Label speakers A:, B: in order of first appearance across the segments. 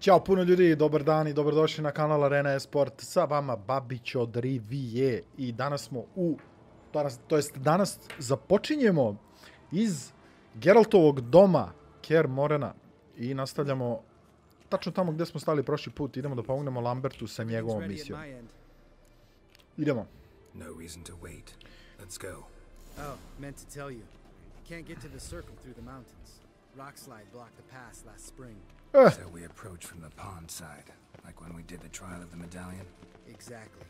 A: Ćao puno ljudi, dobar dan i dobrodošli na kanal Arena Esport, sa vama Babić od Rivije i danas smo danas započinjemo iz Geraltovog doma Ker Morena i nastavljamo tačno tamo gdje smo stali prošli put, idemo da pomognemo Lambertu sa njegovom misijom. Idemo.
B: No reason to wait. Let's go.
C: Oh, meant to tell you. Can't get to the circle through the mountains. Rock slide blocked the pass last spring.
B: So we approach from the pond side, like when we did the trial of the medallion?
C: Exactly.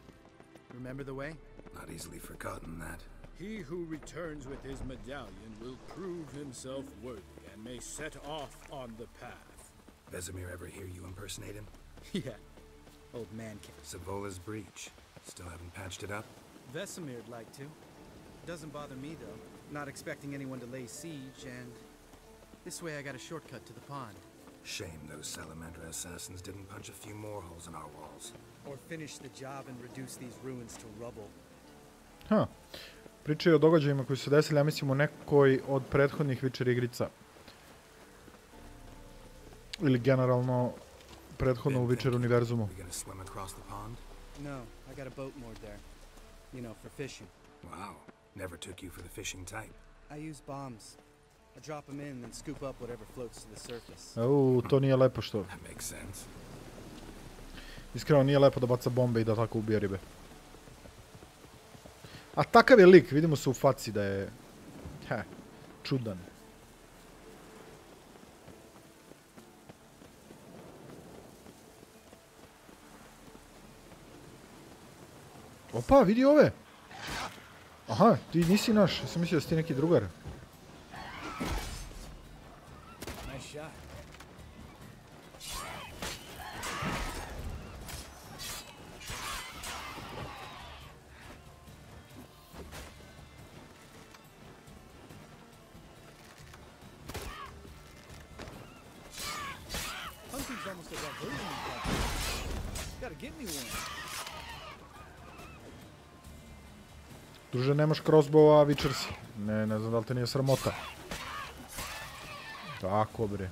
C: Remember the way?
B: Not easily forgotten that.
D: He who returns with his medallion will prove himself worthy and may set off on the path.
B: Vesemir ever hear you impersonate him?
C: Yeah. Old man can.
B: Savola's breach. Still haven't patched it up?
C: Vesemir'd like to. Doesn't bother me though. Not expecting anyone to lay siege, and this way I got a shortcut to the pond.
B: Shame those Salamandra assassins didn't punch a few more holes in our walls.
C: Or finish the job and reduce these ruins to rubble.
A: Ha. Pričaju o događajima koji su desili, ja mislim, u nekoj od prethodnih večer Igrica. Ili generalno prethodno u večer univerzumu.
B: We gonna swim across the pond?
C: No, I got a boat moored there. You know, for fishing.
B: Wow. Never took you for the fishing type.
C: I use bombs. I drop them in and scoop up whatever floats to the surface.
A: To nije lepo što.
B: That makes sense.
A: Iskreno nije lepo da baca bombe i da tako ubija ribe. A takav je lik, vidimo se u faci da je čudan. Opa, vidi ove. Aha, ti nisi naš, ja sam mislio da si ti neki drugar.
C: Nice shot. Hunting's almost a diversion project. Gotta get me one.
A: Druže, nemaš crossbow, a vičer si. Ne znam da li te nije sramota. Tako, bre.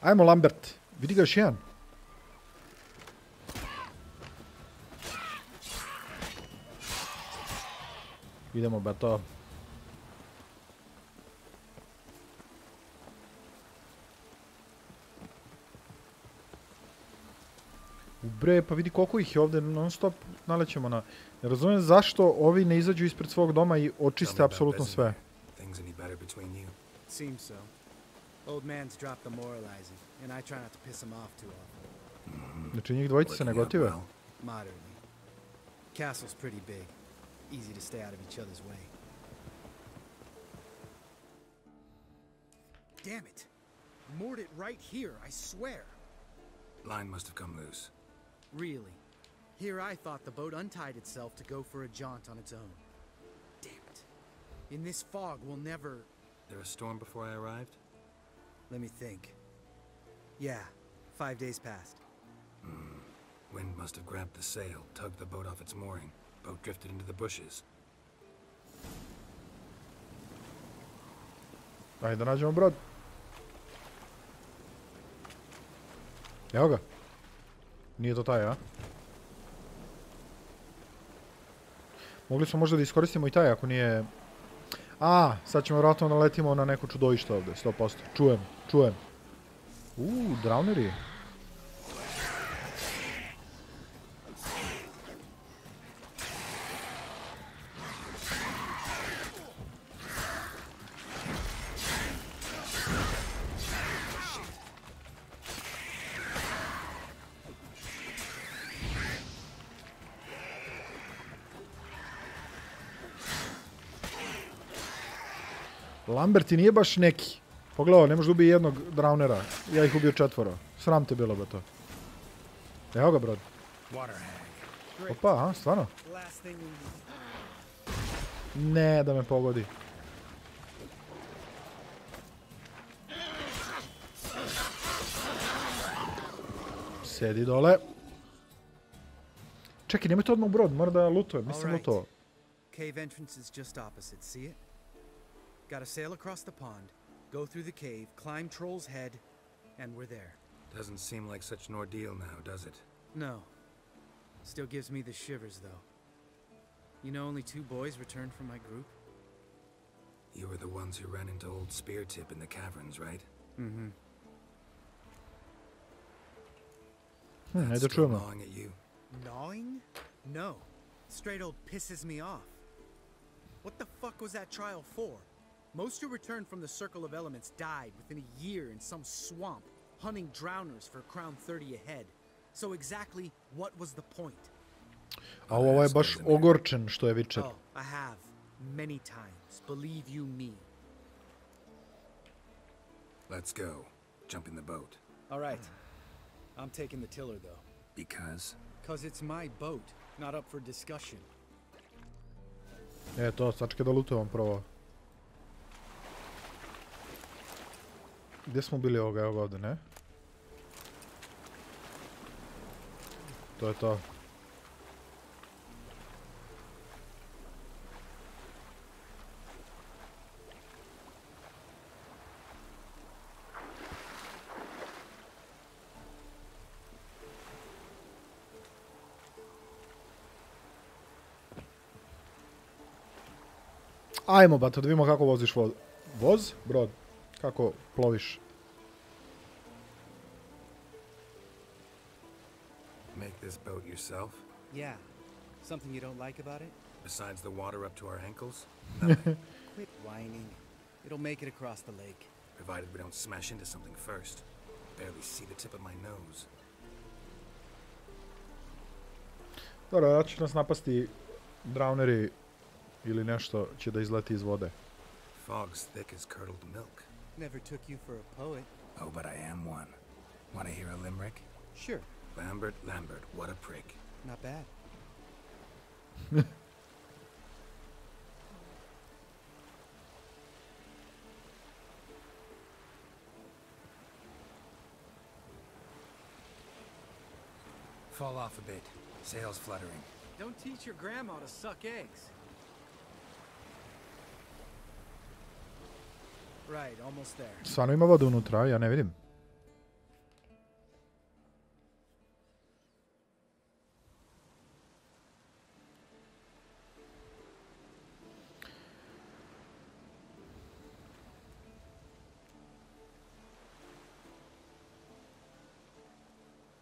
A: Ajmo, Lambert. Vidi ga još jedan. Idemo, beto. Bre, pa vidi koliko ih je ovdje, non stop nalećemo na... Ne razumijem zašto ovi ne izađu ispred svog doma i očiste apsolutno sve.
C: Seems so. Old man's dropped the moralizing, and I try not to piss him off too often.
A: Znači njih dvojice se ne gotive?
C: Moderately. Castle's pretty big. Easy to stay out of each other's way. Damn it! Moored it right here, I swear.
B: Line must have come loose.
C: Really? Here I thought the boat untied itself to go for a jaunt on its own. Damn it. In this fog, we'll never...
B: There a storm before I arrived?
C: Let me think. Yeah, 5 days passed.
B: Wind must have grabbed the sail, tugged the boat off its mooring. Boat drifted into the bushes.
A: Ajde da nađemo brod. Evo ga. Nije to taj, a? Mogli smo možda da iskoristimo i taj ako nije... A, sad ćemo vjerojatno naletimo na neko čudovište ovdje, 100%. Čujem. Drauneri. Lambert nije baš neki. Pogledaj, ne možeš da ubije jednog draunera. Ja ih ubio 4. Sram te bilo ba to. Evo ga, brod. Opa, aha, stvarno? Ne, da me pogodi. Sedi dole. Čekaj, nemoj to odmah u brod, mora da lutujem, mislim lutovao.
C: Cave entrance is just opposite, see it? Gotta sail across the pond, go through the cave, climb Troll's head, and we're there.
B: Doesn't seem like such an ordeal now, does it?
C: No. Still gives me the shivers, though. You know only 2 boys returned from my group?
B: You were the ones who ran into old Speartip in the caverns, right?
C: Mm-hmm.
B: That's
A: Ajde
B: still
A: čujemo.
B: gnawing at you.
C: Gnawing? No. Straight old pisses me off. What the fuck was that trial for? Most who returned from the Circle of Elements died within a year in some swamp, hunting drowners for crown 30 a head. So exactly what was the point?
A: A ovo je baš ogorčen što je Witcher.
C: Oh, I have. Many times. Believe you me.
B: Let's go. Jump in the boat.
C: All right. I'm taking the tiller, though.
B: Because?
C: Because it's my boat, not up for discussion.
A: To, sačekaj da lutujemo prvo. Gdje smo bili ovoga, evo ga ovdje, ne? To je to. Ajmo, bato, da vidimo kako voziš voz, brod, kako ploviš.
B: Make this boat yourself?
C: Yeah. Something you don't like about it?
B: Besides the water up to our ankles?
C: Quit whining. It'll make it across the lake.
B: Provided we don't smash into something first. Barely see the tip of my nose.
A: Dobro, da će nas napasti drowneri ili nešto će da izleti iz vode.
B: Fog's thick as curdled milk.
C: Never took you for a poet.
B: Oh, but I am one. Want to hear a limerick?
C: Sure.
B: Lambert, Lambert, what a prick.
C: Not bad.
B: Fall off a bit. Sails fluttering.
C: Don't teach your grandma to suck eggs. Right, almost there.
A: Stvarno ima vode unutra, ja ne vidim.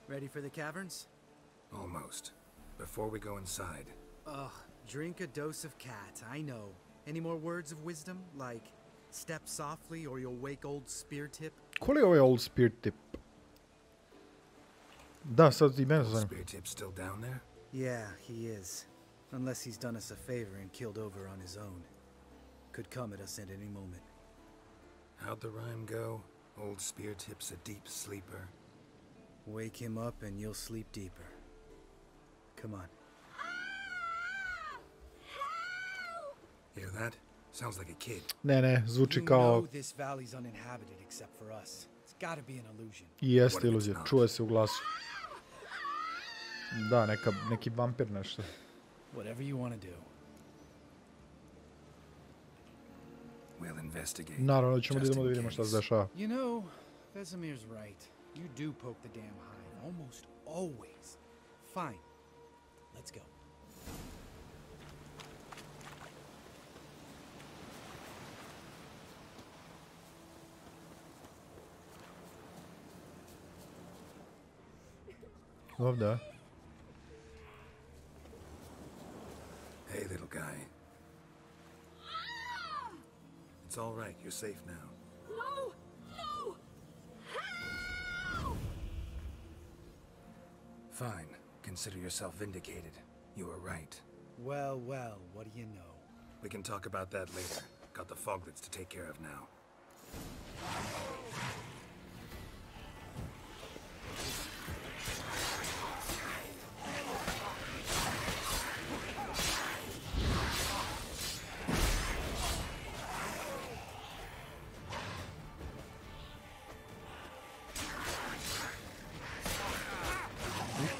C: Ready for the caverns?
B: Almost. Before we go inside.
C: Ugh, drink a dose of cat, I know. Any more words of wisdom? Like, step softly or you'll wake old Speartip?
A: Ko li je ovaj old Speartip? Da, sad i mene zanima.
B: Speartip's still down there?
C: Yeah, he is. Unless he's done us a favor and killed over on his own. Could come at us at any moment.
B: How'd the rhyme go? Old Speartip's a deep sleeper.
C: Wake him up and you'll sleep deeper. Come on.
B: Hear that? Sounds like a kid.
A: Ne, zvuči
C: You
A: kao...
C: know this valley's uninhabited except for us. It's gotta be an illusion.
A: I jeste iluzija, čuje se u glasu. Da, neki vampir nešto.
C: Whatever you want to do.
B: We'll investigate.
A: Naravno ćemo da idemo da vidimo šta se dešava.
C: You know, Vesemir's right. You do poke the damn hive. Almost always. Fine. Let's go.
A: Ovdje.
B: Hey, little guy. It's all right. You're safe now.
E: No! No! Help!
B: Fine. Consider yourself vindicated. You were right.
C: Well, well, what do you know?
B: We can talk about that later. Got the foglets to take care of now.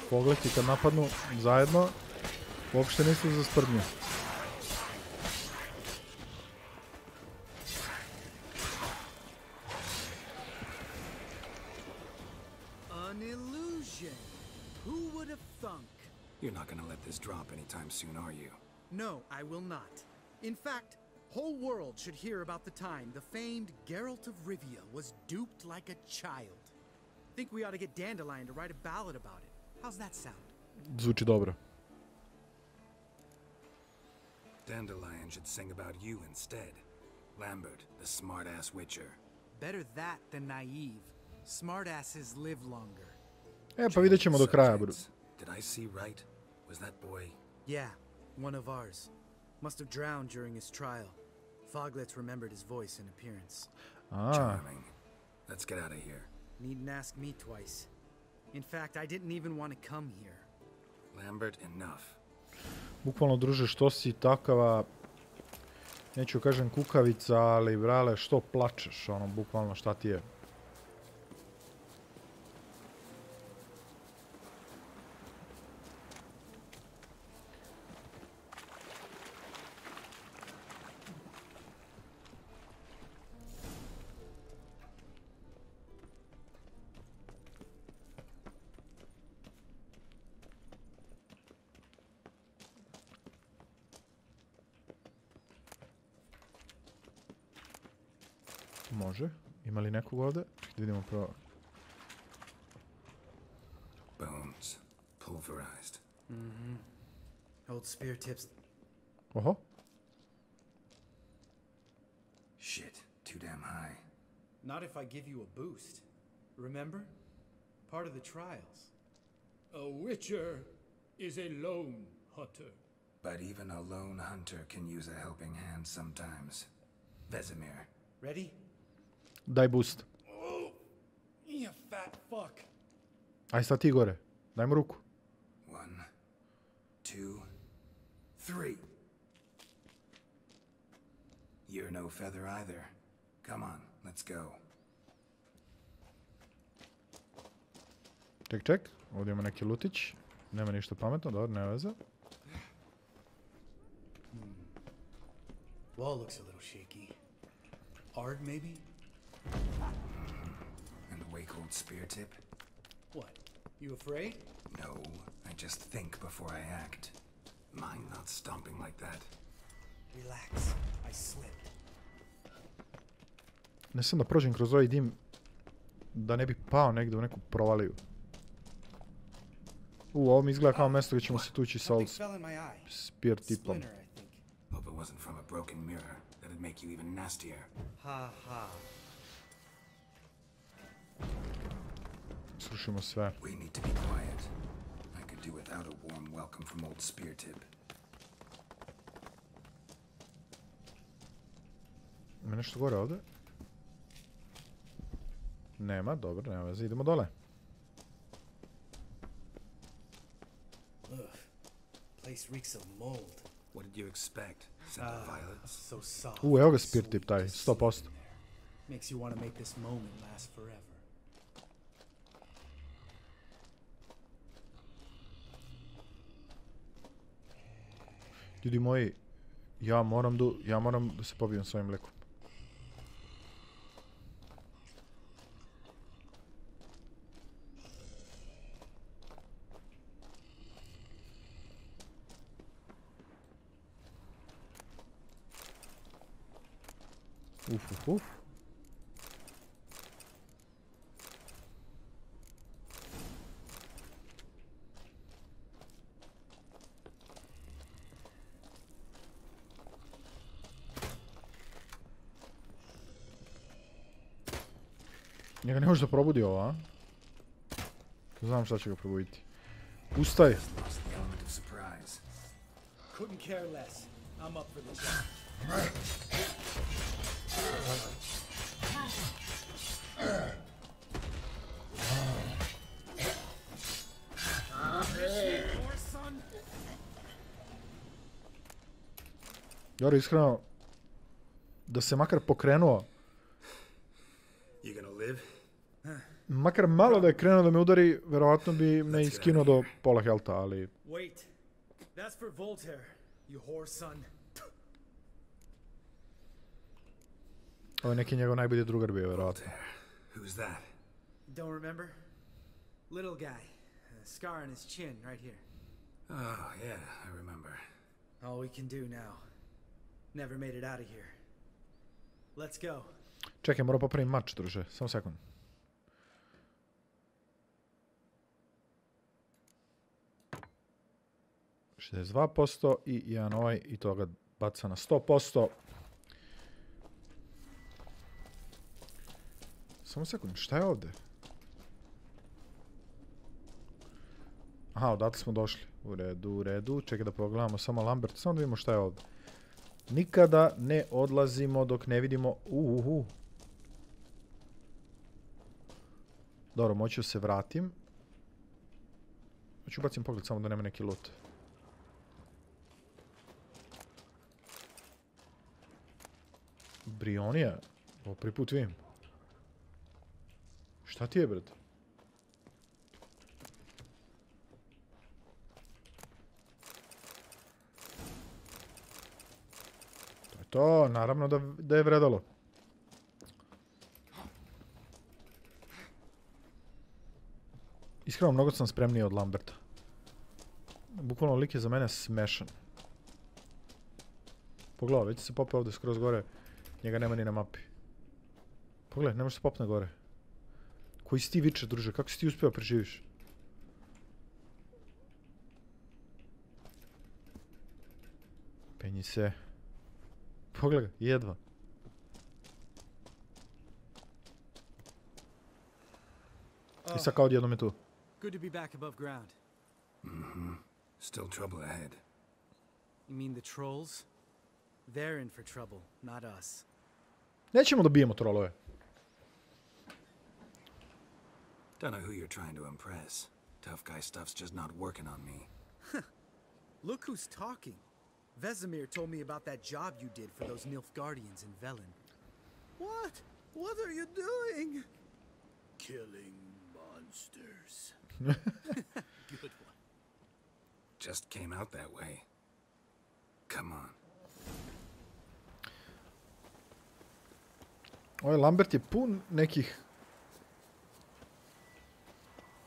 A: Pogledi kad napadnu zajedno, uopšte nisu za sprdnju.
C: Who would have thunk?
B: You're not gonna let this drop anytime soon, are you?
C: No, I will not. In fact, whole world should hear about the time the famed Geralt of Rivia was duped like a child. Think we ought to get Dandelion to write a ballad about it. How's that sound?
A: Zvuči dobro.
B: Dandelion should sing about you instead. Lambert, the smart-ass witcher.
C: Better that than naive. Smartasses live longer.
A: E, pa vidjet ćemo do kraja, bro.
B: Did I see right? Was that boy?
C: Yeah, one of ours. Must have drowned during his trial. Foglets remembered his voice and appearance.
B: Charming. Let's get out of here.
C: Needn't ask me twice. In fact, I didn't even want to come here.
B: Lambert, enough.
A: Bukvalno, druže, što si takava, neću kažem kukavica, ali brale, što plačeš, ono, bukvalno, šta ti je? Može. Ima li nekog ovdje? Da vidimo prvo.
B: Bones. Pulverized.
C: Old spear tips.
A: Oho.
B: Shit. Too damn high.
C: Not if I give you a boost. Remember? Part of the trials.
D: A witcher is a lone hunter.
B: But even a lone hunter can use a helping hand sometimes. Vesemir.
C: Ready?
A: Daj boost.
D: Oh, you fat fuck.
A: Aj sad ti gore. Daj mu ruku.
B: 1, 2, 3. You're no feather either. Come on, let's go.
A: Ček. Ovdje ima neki lutić. Nema ništa pametno, dobro, nema veze.
C: Wall looks a little shaky. Ard, maybe?
B: And the wake-old spear tip?
C: What? You afraid?
B: No, I just think before I act. Mine not stomping like that.
C: Relax. I slipped.
A: Ne sam da prođem kroz ovaj dim da ne bi pao negdje u neku provaliju. Ovo mi izgleda kao mjesto gdje ćemo se tući sa old
C: Fell in my eye.
A: spear tipom.
C: Splinter, I think.
B: Hope it wasn't from a broken mirror. That'd make you even nastier.
C: Ha ha.
A: Srušimo sve.
B: We need to be quiet. I could do without a warm welcome from old spear tip.
A: Ima nešto gore ovdje? Nema, dobro, nema veze, idemo dole.
C: Ugh. Place reeks of mold.
B: What did you expect? Simple violets?
C: So soft.
A: Evo ga spear tip taj, 100%.
C: Makes you want to make this moment last forever.
A: Ljudi moji, ja moram da se pobijem s ovim lekom. Uf. Njega ne može da probudi ovo, a? Znam šta će ga probuditi. Ustaj!
B: Lost the element of surprise.
C: Couldn't care less. I'm up for the job.
A: Jori, iskreno, da se makar pokrenuo,
B: You gonna live?
A: makar malo da je krenuo da me udari, verovatno bi me iskinuo do pola helta, ali...
C: Wait. That's for Voltaire, you whore son.
A: Ovo je neki njegov najbolji drugar bio, verovatno.
B: Who's that?
C: Don't remember? Little guy. scar on his chin, right here.
B: Oh, yeah, I remember.
C: All we can do now. Never made it out of here. Let's go.
A: Čekaj, moram popraviti mač, druže. Samo sekund. %, i jedan ovaj, i to ga baca na 100%. Samo sekund, šta je ovdje? Aha, odatle smo došli. U redu, u redu. Čekaj da pogledamo samo Lambert, samo da vidimo šta je ovdje. Nikada ne odlazimo dok ne vidimo... Dobro, moću se vratim. Hoću bacim pogled samo da nema neki loot. Brionija? Ovo prvi put vidim. Šta ti je, bret? To je to, naravno da je vredalo. Iskreno, mnogo sam spremniji od Lamberta. Bukvalno lik je za mene smešan. Pogledaj, već se popeo ovdje skroz gore. Njega nema ni na mapi. Pogledaj, ne možeš se popne gore. Koji si ti viče, druže? Kako si ti uspio preživiš? Penji se. Pogledaj, jedva. I sad kao odjednom je tu.
C: Good to be back above ground.
B: Still trouble ahead.
C: You mean the trolls? They're in for trouble, not us.
A: Nećemo da bijemo trolove.
B: Don't know who you're trying to impress. Tough guy stuff's just not working on me.
C: Look who's talking. Vesemir told me about that job you did for those Nilfgaardians in Velen. What? What are you doing?
D: Killing monsters.
C: Good one.
B: Just came out that way. Come on.
A: Ovaj Lambert je pun nekih...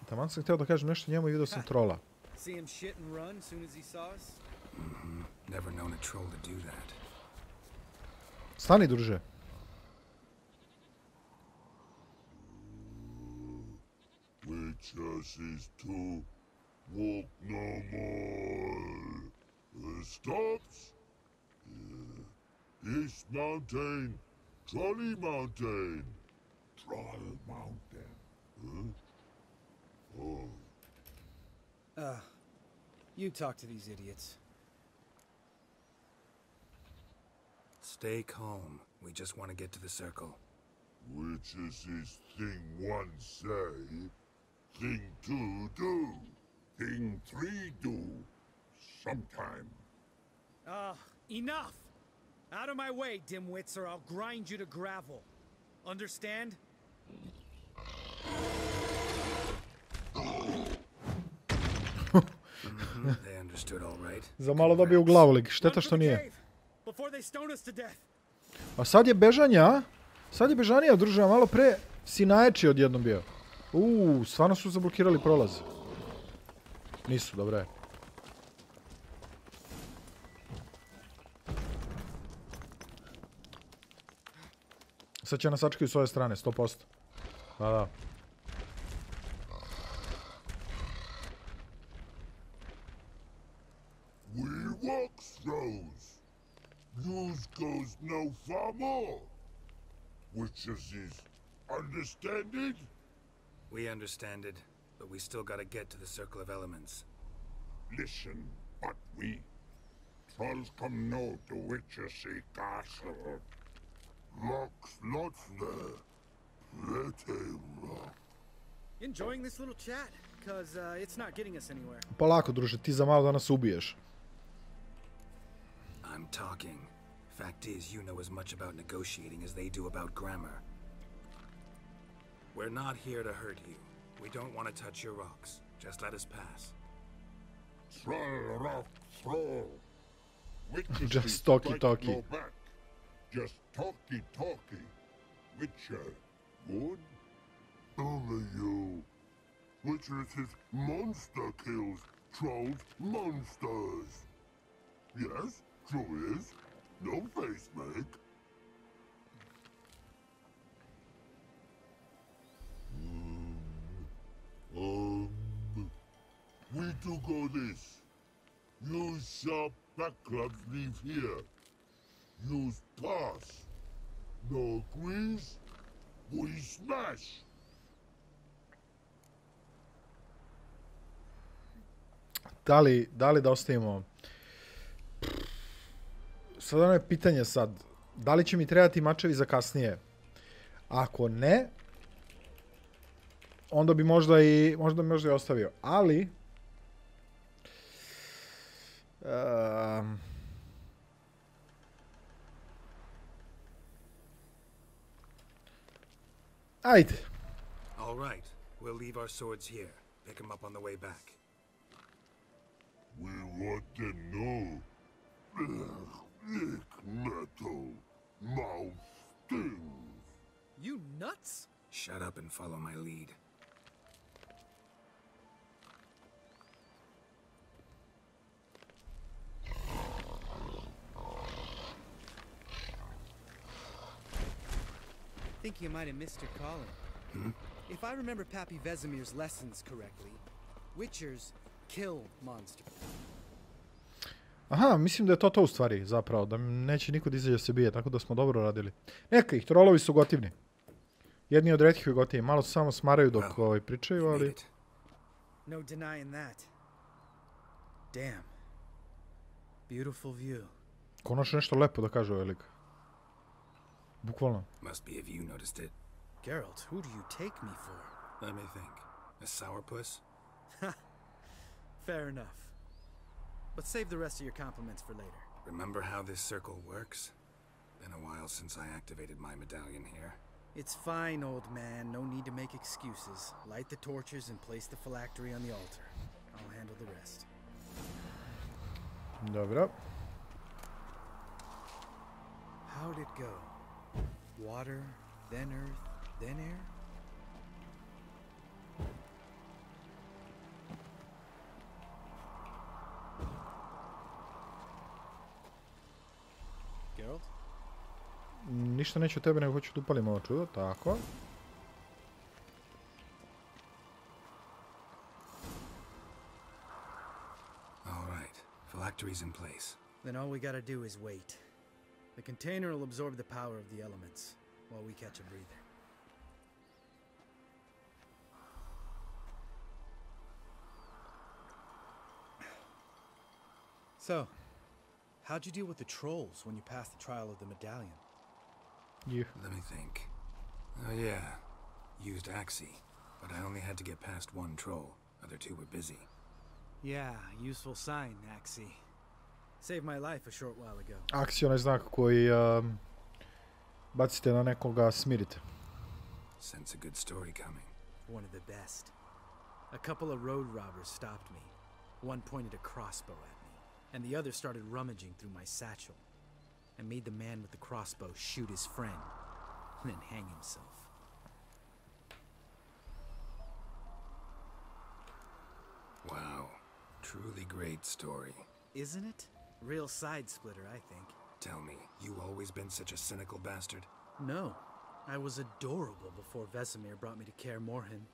A: Taman sam htio da kažem nešto njemu i vidio sam trola.
C: See him shit and run as soon as he saw us?
B: Never known a troll to do that.
A: Stani, druže.
F: Which us is to walk no more. Stops? This mountain, Trolley Mountain. Troll Mountain. Huh? Oh.
C: You talk to these idiots.
B: Stay calm. We just want to get to the circle.
F: Which is this thing one say, thing two do, thing three do, sometime.
C: Enough! Out of my way, dimwits, or I'll grind you to gravel. Understand?
B: They understood all right.
A: Za malo dobio u glavu lik, šteta što nije.
C: Before they stone us to death.
A: A sad je bežanja, sad je bežanija, druže, a malo pre si najjači odjednom bio. Stvarno su zablokirali prolaz. Nisu, dobro je. Sad će nas sačekaju s ove strane, 100%. Da.
F: We walk throws. News goes no far more. Which is understanded?
B: We understand it, but we still gotta get to the circle of elements.
F: Listen, but we trolls come no to Witchersea Castle. Locks lots there. Let him rock.
C: Enjoying this little chat, cause it's not getting us anywhere.
A: Polako, druže, ti za malo da nas ubiješ.
B: I'm talking. Fact is, you know as much about negotiating as they do about grammar. We're not here to hurt you. We don't want to touch your rocks. Just let us pass.
F: Troll rock troll.
A: Just talky.
F: No back. Just talky. Witcher. Good? Only you. which is his monster kills trolls monsters. Yes, true is. No face make. We do go this. Use sharp backclubs leave here. Use pass. No agrees, we smash.
A: Da li da ostavimo? Sad ono je pitanje sad. Da li će mi trebati mačevi za kasnije? Ako ne, onda bi možda i ostavio. Ali ajde.
B: All right, we'll leave our swords here. Pick them up on the way back.
F: We want to know. Lick metal. Mouth stings.
C: You nuts?
B: Shut up and follow my lead.
C: I think you might have missed your calling. If I remember Pappy Vesemir's lessons correctly, witchers kill monsters.
A: Aha, mislim da je to u stvari, zapravo, da neće niko da izađe da se bije, tako da smo dobro radili. Neka ih, trolovi su gotivni. Jedni od retkih gotivni, malo se samo smaraju dok pričaju, ali...
C: No denying that. Damn. Beautiful view.
A: Konačno nešto lepo da kaže ovaj lik. Bukvalno.
B: Must be if you noticed it.
C: Geralt, who do you take me for?
B: Let me think. A sourpuss?
C: Fair enough. But save the rest of your compliments for later.
B: Remember how this circle works? Been a while since I activated my medallion here.
C: It's fine, old man. No need to make excuses. Light the torches and place the phylactery on the altar. I'll handle the rest.
A: Dobro.
C: How'd it go? Water, then earth, then air? Geralt?
A: Ništa neću od tebe, nego hoću da upalim ovo čudo, tako.
B: All right, phylactery's in place.
C: Then all we gotta do is wait. The container will absorb the power of the elements while we catch a breather. So, how'd you deal with the trolls when you passed the trial of the medallion?
B: Let me think. Oh yeah, used Axie, but I only had to get past one troll. Other two were busy.
C: Yeah, useful sign, Axie. Saved my life a short while ago.
A: Akcija, onaj znak koji bacite na nekoga, smirite.
B: Sense a good story coming.
C: One of the best. A couple of road robbers stopped me. One pointed a crossbow at me, and the other started rummaging through my satchel. I made the man with the crossbow shoot his friend, and then hang himself.
B: Wow, truly great story.
C: Isn't it? Real side splitter, I think.
B: Tell me, you always been such a cynical bastard?
C: No, I was adorable before Vesemir brought me to Kaer Morhen.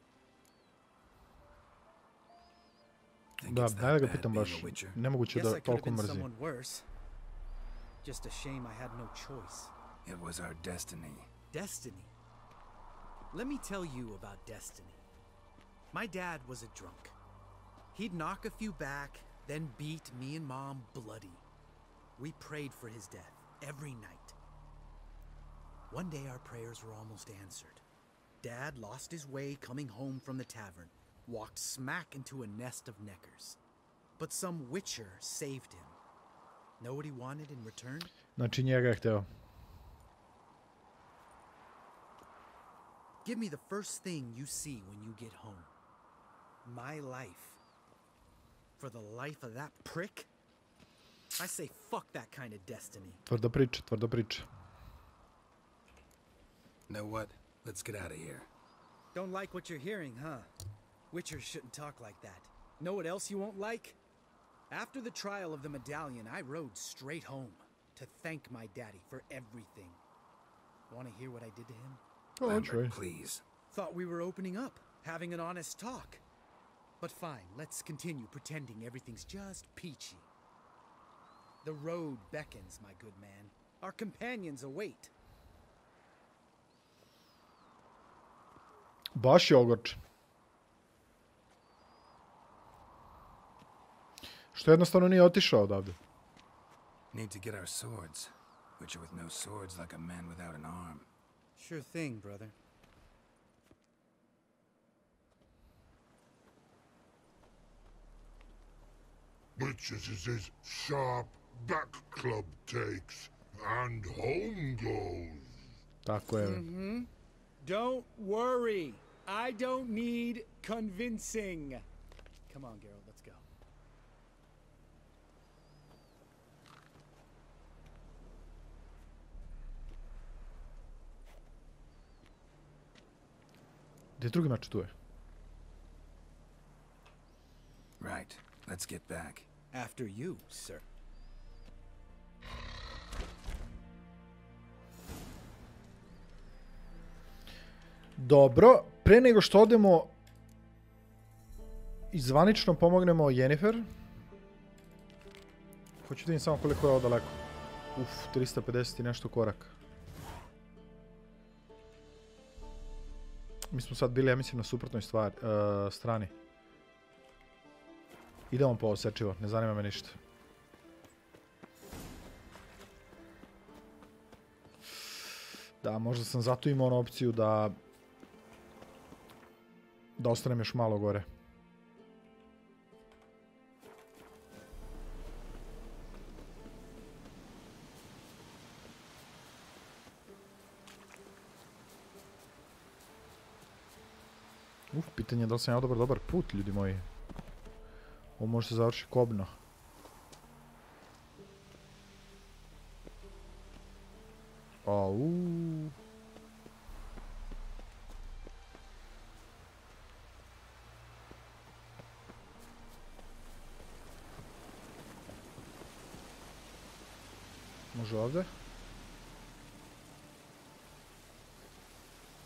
A: Da, daj da ga pitam baš, nemoguće da toliko mrzim.
C: Someone worse. Just a shame I had no choice.
B: It was our destiny.
C: Destiny? Let me tell you about destiny. My dad was a drunk. He'd knock a few back, then beat me and Mom bloody. We prayed for his death every night. One day our prayers were almost answered. Dad lost his way coming home from the tavern, walked smack into a nest of neckers. But some witcher saved him. Know what he wanted in return?
A: Znači njega je hteo.
C: Give me the first thing you see when you get home. My life. For the life of that prick? I say fuck that kind of destiny.
A: Tvrda priča, tvrda priča.
B: Know what? Let's get out of here.
C: Don't like what you're hearing, huh? Witchers shouldn't talk like that. Know what else you won't like? After the trial of the medallion, I rode straight home to thank my daddy for everything. Want to hear what I did to him?
A: Oh,
B: Lambert, please.
C: Thought we were opening up, having an honest talk. But fine, let's continue pretending everything's just peachy. The road beckons, my good man. Our companions await.
A: Baš je ogorčen. Što jednostavno nije otišao odavde.
B: Need to get our swords. Witcher with no swords like a man without an arm.
C: Sure thing, brother.
F: Witches is his sharp back club takes, and home goes.
A: Tako je.
C: Don't worry. I don't need convincing. Come on, Geralt, let's go.
A: Gdje je drugi mač? Tu je.
B: Right. Let's get back.
C: After you, sir.
A: Dobro, pre nego što odemo i zvanično pomognemo Yennefer. Hoću da vidim samo koliko je ovo daleko. 350 i nešto koraka. Mi smo sad bili, ja mislim, na suprotnoj strani. Idemo po ovo sečivo, ne zanima me ništa. Da, možda sam zato imao onu opciju da ostanem još malo gore. Pitanje je da li sam ja dobar put, ljudi moji. Ovo može se završiti kobno. Au. Može ovdje?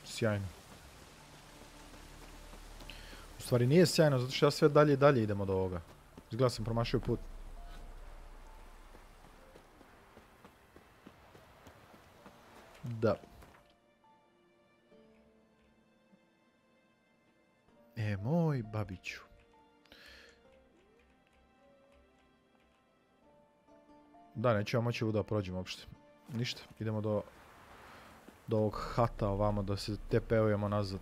A: Sjajno. U stvari nije sjajno, zato što ja sve dalje i dalje idem od ovoga. Izgleda sam promašio put. Da. Moj Babiću. Da, neću ja moći da prođem uopšte. Ništa, idemo do ovog hata ovamo da se TP-ujemo nazad.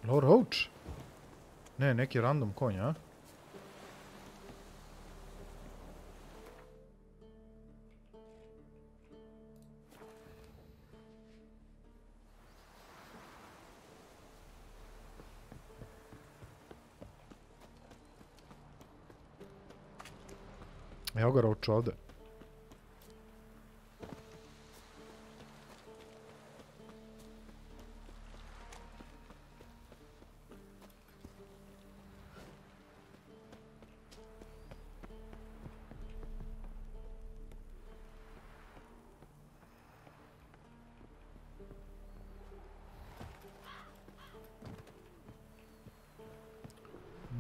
A: Lord Roach? Ne, neki random konj, a? Evo ga Roach ovdje.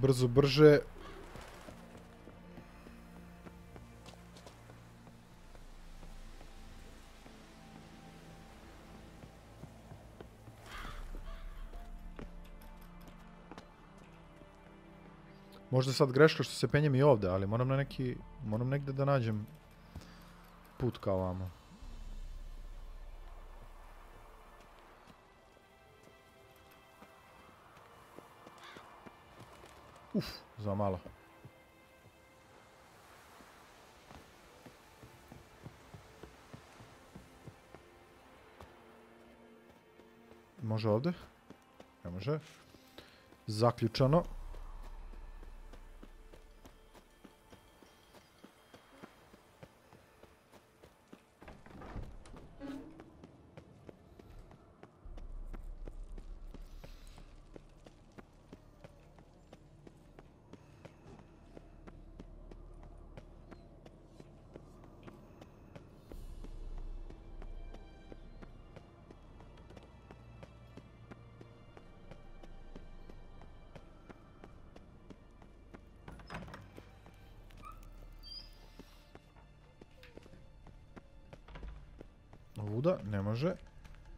A: Brzo, brže. Možda sad greška što se penjem i ovdje, ali moram negdje da nađem put kao vamo. Za malo. Može ovdje? Ne može. Zaključano. Ovuda, ne može.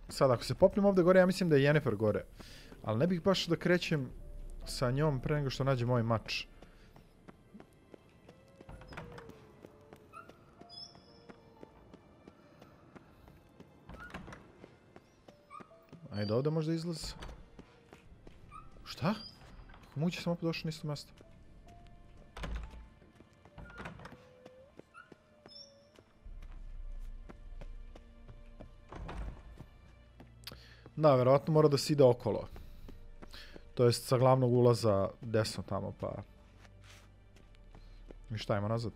A: Sad, ako se popnem ovdje gore, ja mislim da je Jennifer gore. Ali ne bih baš da krećem sa njom pre nego što nađem ovaj mač. Ajde, ovdje možda izlaz. Šta? Mući sam opet došao na isto mjesto. Da, verovatno mora da se ide okolo. To jest sa glavnog ulaza desno tamo, pa... I šta ima nazad?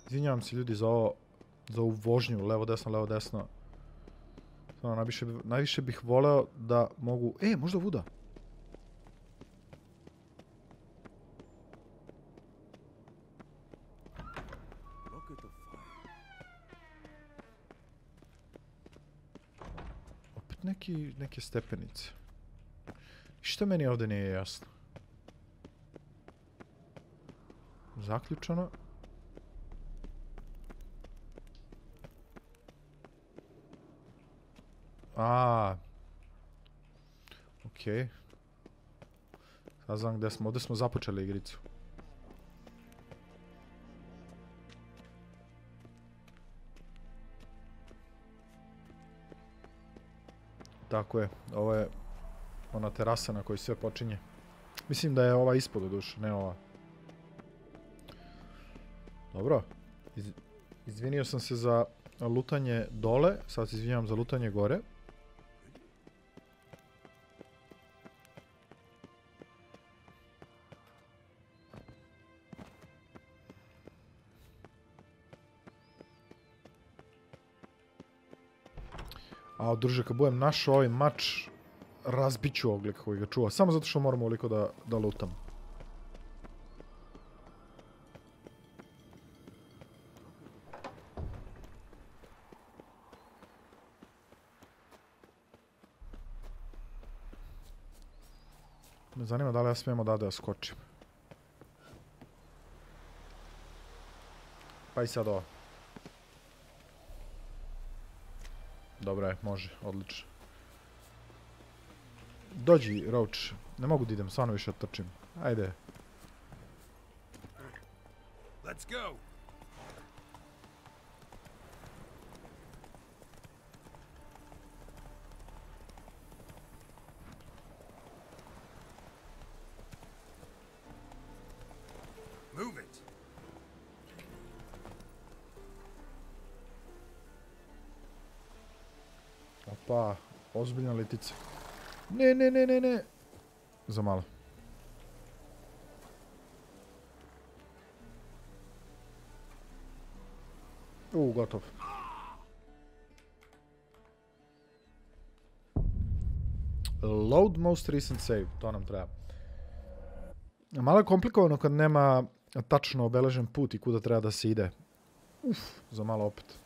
A: Izvinjavam se ljudi za ovo, za ovu vožnju, levo desno, levo desno. Najviše bih voleo da mogu... možda vuda. Neke stepenice. Što meni ovdje nije jasno? Zaključano. Okej. Sad znam gdje smo. Ovdje smo započeli igricu. Tako je, ovo je ona terasa na kojoj sve počinje. Mislim da je ova ispod u dušu, ne ova. Dobro. Izvinio sam se za lutanje dole, sad se izvinjavam za lutanje gore. A druže, kad budem našao ovaj mač, razbit ću ovog lika koji ga čuva. Samo zato što moram ovoliko da lutam. Me zanima da li ja smijem odavde da skočim. Pa i sad ovo. Dobro je, može, odlično. Dođi, Roach. Ne mogu da idem, stvarno više trčim. Ajde.
B: Let's go. Move it.
A: Opa, ozbiljna litica. Ne. Za malo. Gotov. Load most recent save, to nam treba. Malo je komplikovano kad nema tačno obeležen put i kuda treba da se ide. Za malo opet.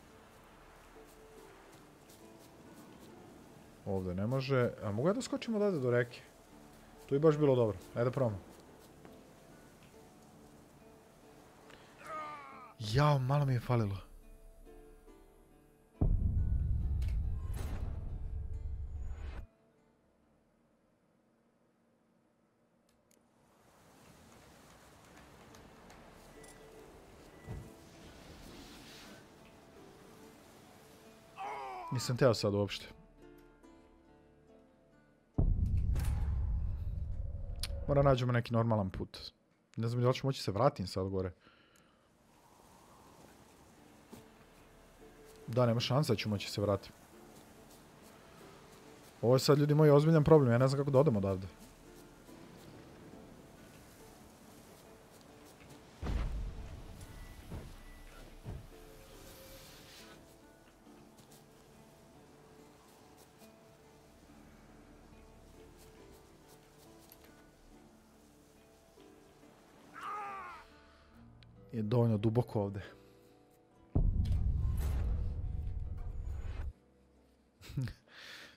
A: Ovdje ne može. A mogu ja da skočim odavde do reke? To bi baš bilo dobro. Ajde probamo. Jao, malo mi je falilo. Nisam teo sad uopšte. Mora nađemo neki normalan put. Ne znam da li ću moći se vratim sad gore. Da, nema šansa da ću moći se vratim. Ovo je sad, ljudi moji, ozbiljan problem. Ja ne znam kako da odem odavde. Je dovoljno duboko ovde.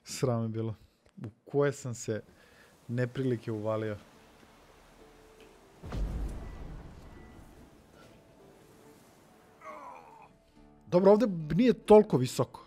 A: Sram je bilo. U koje sam se neprilike uvalio. Dobro, ovde nije toliko visoko.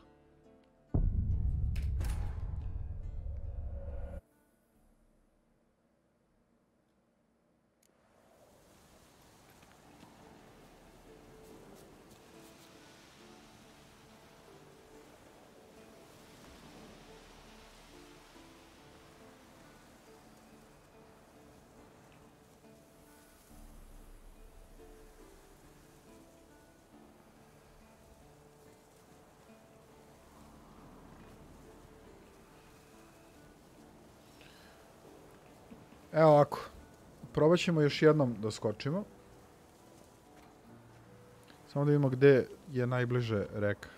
A: Evo ovako. Probat ćemo još jednom da skočimo. Samo da vidimo gde je najbliže reka.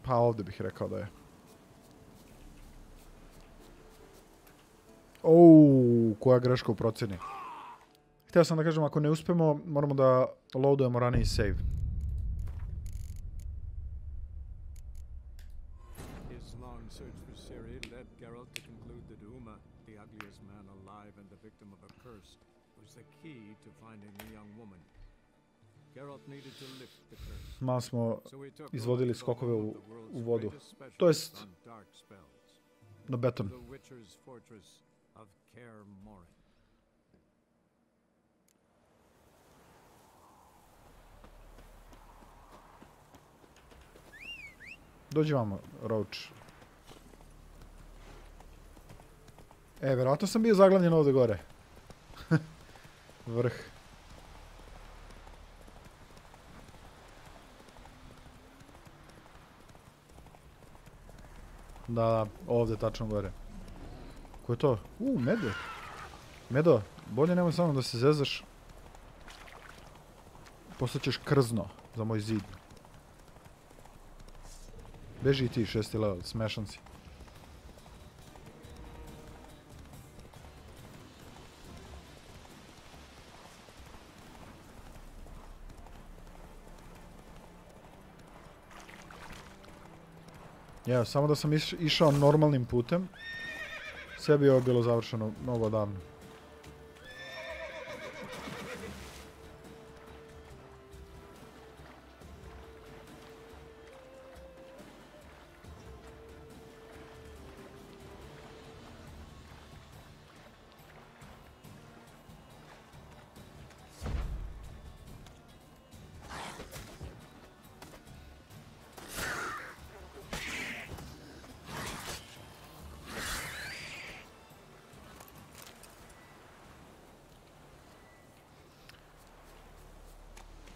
A: Pa ovde bih rekao da je. Koja greška u proceni. Htio sam da kažem, ako ne uspemo, moramo da loadujemo raniji save. Malo smo izvodili skokove u vodu. To jest na beton. Dođi vamo, Roach. Verovatno sam bio zaglavljen ovde gore. Vrh. Da, ovde tačno gore. Ko je to? Medo. Medo, bolje nemoj samo da se zezaš. Postaćeš krzno za moj zid. Beži i ti, 6. level, smešan si. Evo, samo da sam išao normalnim putem, sve bi ovo bilo završeno mnogo davno.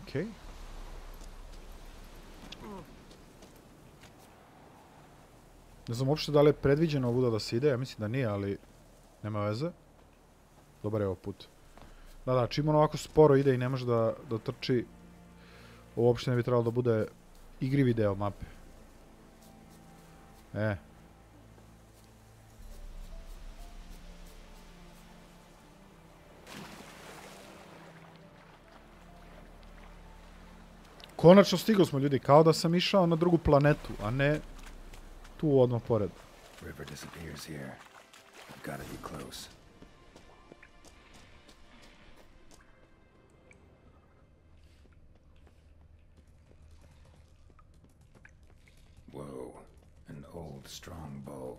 A: Okej. Ne znam uopšte da li je predviđeno ovuda da se ide, ja mislim da nije, ali nema veze. Dobar je ovo put. Da, čim on ovako sporo ide i ne može da trči, ovo uopšte ne bi trebalo da bude igrivi deo mape. Konačno stigli smo, ljudi, kao da sam išao na drugu planetu, a ne tu odmah pored.
B: River disappears here. I've got to be close. Whoa, an old strong bow.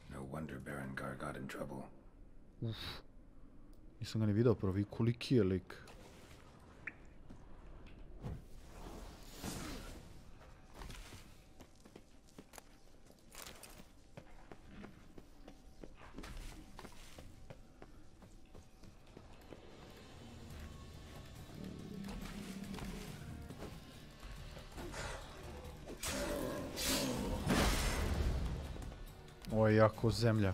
B: No wonder Berengar got in trouble.
A: Nisam ga ni video prvi, koliki je lik. Ovo je jako zemlja.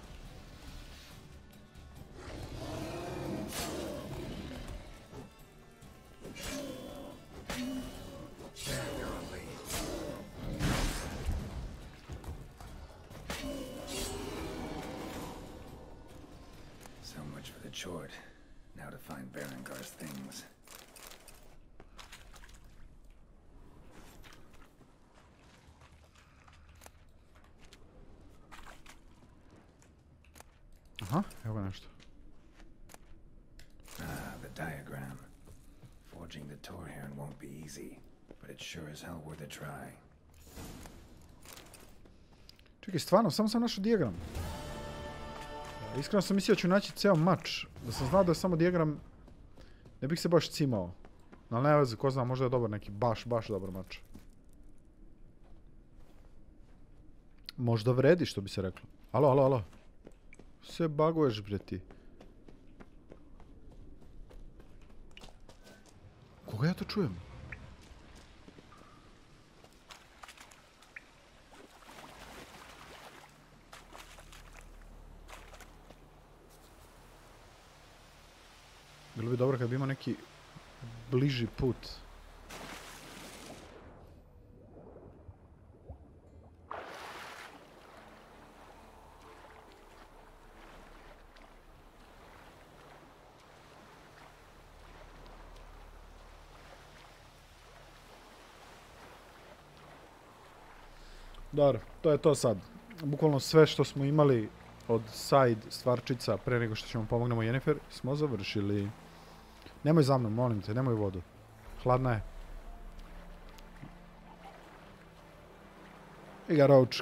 B: So much for the chore. Now to find Berengar's things.
A: Aha, evo ga nešto.
B: The diagram. Forging the Torhorn won't be easy, but it's sure as hell worth a try.
A: Čekaj, stvarno, samo sam našao dijagram. Iskreno sam mislio da ću naći ceo mač. Da sam znao da je samo dijagram, ne bih se baš cimao. Ali ne veze, ko zna, možda je dobar neki, baš dobar mač. Možda vredi, što bi se reklo. Alo. Se baguješ, bre ti. Koga ja to čujem? Bilo bi dobro kad bi imao neki bliži put. Dobro, to je to sad. Bukvalno sve što smo imali od side stvarčica pre nego što ćemo pomognemo Yennefer smo završili. Nemoj za mnom, molim te, nemoj vodu. Hladna je. Iga Roach,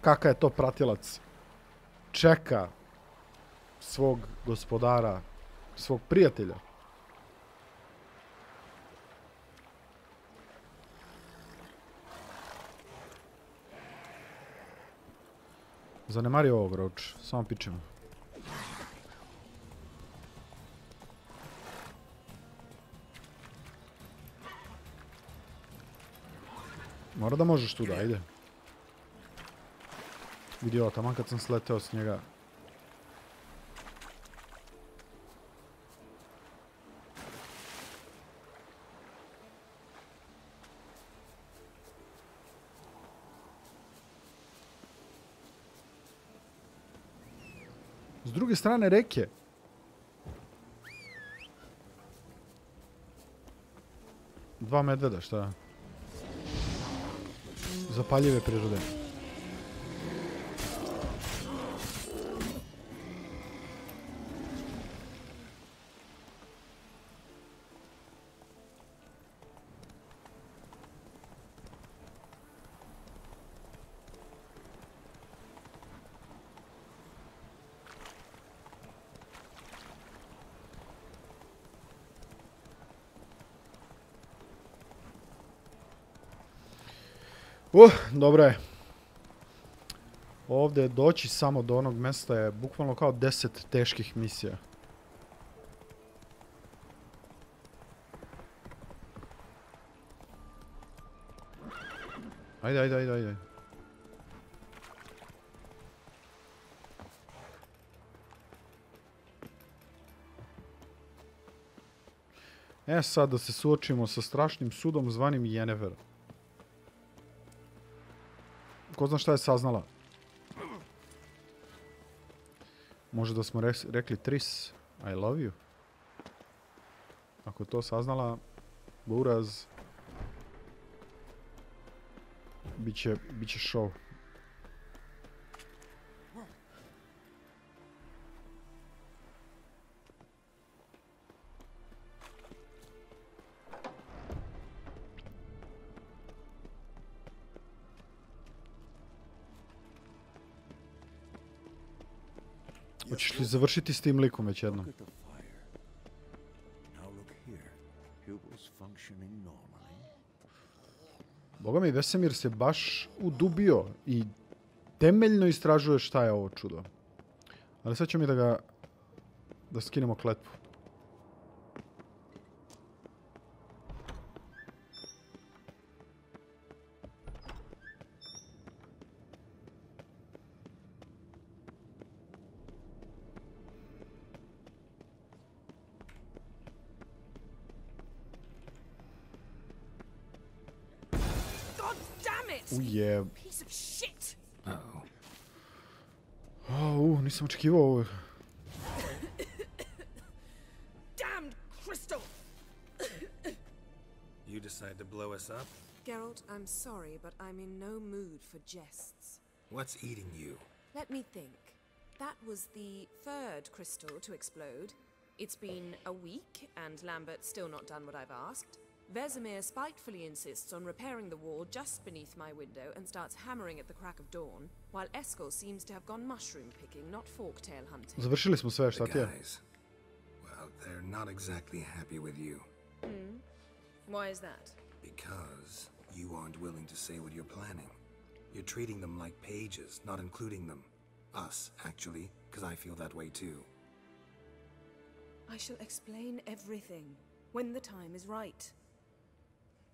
A: kakav je to pratilac. Čeka svog gospodara, svog prijatelja. Zanemari ovog, Roach, samo pičemo. Mora da možeš tu da, ajde. Vidi ovo, taman kad sam sleteo s njega. S druge strane reke. Dva medveda, šta? Zapaljive prirode. Dobro je. Ovdje doći samo do onog mjesta je bukvalno kao 10 teških misija. Ajde. Sad da se suočimo sa strašnim sudom zvanim Yennefer. Ko zna šta je saznala? Možda da smo rekli Tris, I love you. Ako je to saznala, buraz, biće show. Hoćeš li završiti s tim likom već jednom? Boga mi, Vesemir se baš udubio i temeljno istražuje šta je ovo čudo. Ali sad ćemo mi da skinemo kletvu.
E: God damn it!
A: Uje.
E: Piece of shit!
A: Nisam očekivao ovo.
E: Damned crystal!
B: You decide to blow us up?
G: Geralt, I'm sorry, but I'm in no mood for jests.
B: What's eating you?
G: Let me think. That was the third crystal to explode. It's been a week, and Lambert's still not done what I've asked. Vesemir spitefully insists on repairing the wall just beneath my window and starts hammering at the crack of dawn, while Eskel seems to have gone mushroom picking, not forktail hunting.
A: Završili smo sve, šta
B: The
A: ti je?
B: guys. Well, they're not exactly happy with you.
G: Why is that?
B: Because you aren't willing to say what you're planning. You're treating them like pages, not including them. Us, actually, because I feel that way too.
G: I shall explain everything when the time is right.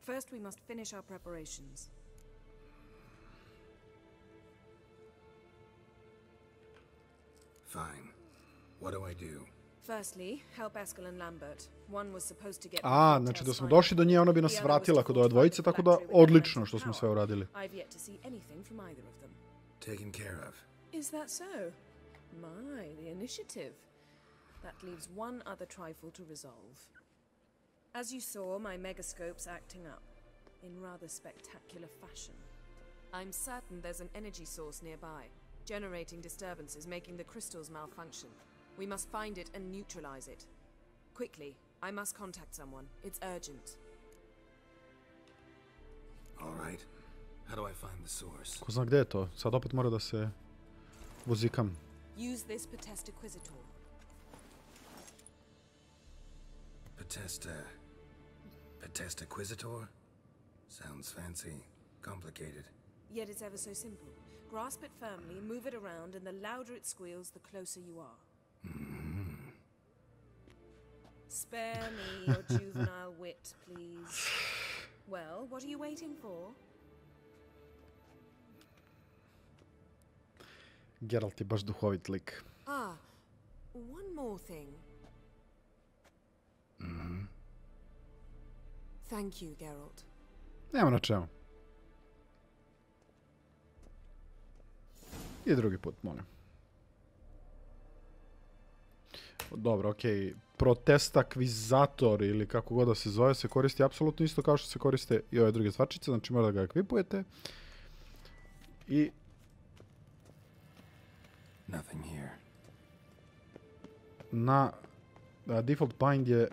G: First, we must finish our preparations.
B: Fine. What do I do?
G: Firstly, help Eskel and Lambert. One was supposed to get
A: Znači da smo došli do nje, ona bi nas vratila kod ove dvojice, tako da odlično što smo sve uradili.
G: I've yet to see anything from either of them.
B: Taken care of.
G: Is that so? My, the initiative. That leaves one other trifle to resolve. As you saw, my megascope's acting up in rather spectacular fashion. I'm certain there's an energy source nearby, generating disturbances, making the crystals malfunction. We must find it and neutralize it. Quickly, I must contact someone. It's urgent.
B: All right. How do I find the source?
A: Ko zna gde je to? Sad opet mora da se vozikam.
G: Use this Potestaquisitor.
B: Potestaquisitor? Sounds fancy. Complicated.
G: Yet it's ever so simple. Grasp it firmly, move it around, and the louder it squeals, the closer you are. Spare me your juvenile wit, please. Well, what are you waiting for?
A: Geralt je baš duhovit lik.
G: Ah, one more thing. Thank you, Geralt.
A: Nema na čemu. I drugi put, molim. Dobro, okej. Protestakvizator ili kako god da se zove se koristi apsolutno isto kao što se koriste i ove druge stvarčice, znači mora da ga ekvipujete. I
B: Nothing here.
A: na default bind je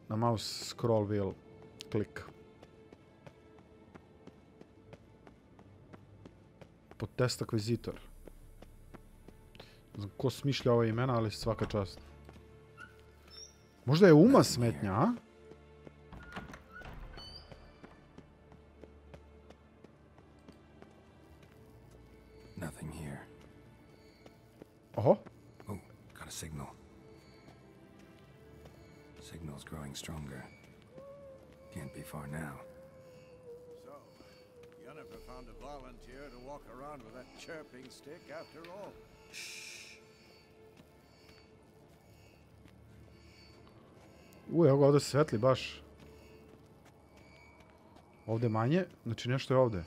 A: na mouse scroll wheel klik. Protestakvizitor. Ne znam ko smišlja ove imena, ali svaka čast. Možda je Uma smetnja, a?
B: Nothing here.
A: Oho.
B: Oh, got a signal. Signal's growing stronger. Can't be far now.
H: So, Yennefer found a volunteer to walk around with that chirping stick after all.
A: Evo ga ovdje se svetli baš. Ovdje manje, znači nešto je ovdje.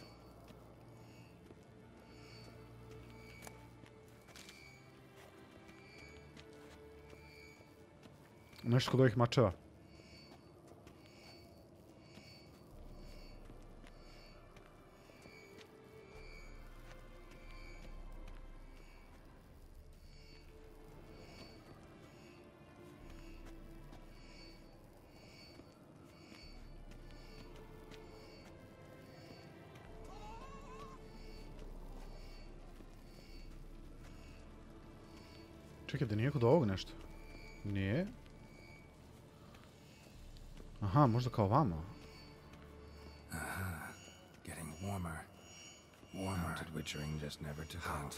A: Nešto kod ovih mačeva. Čekajte, nije kod ovog nešto? Nije. Aha, možda kao vama.
B: Getting warmer. Mounted witchering just never to hunt.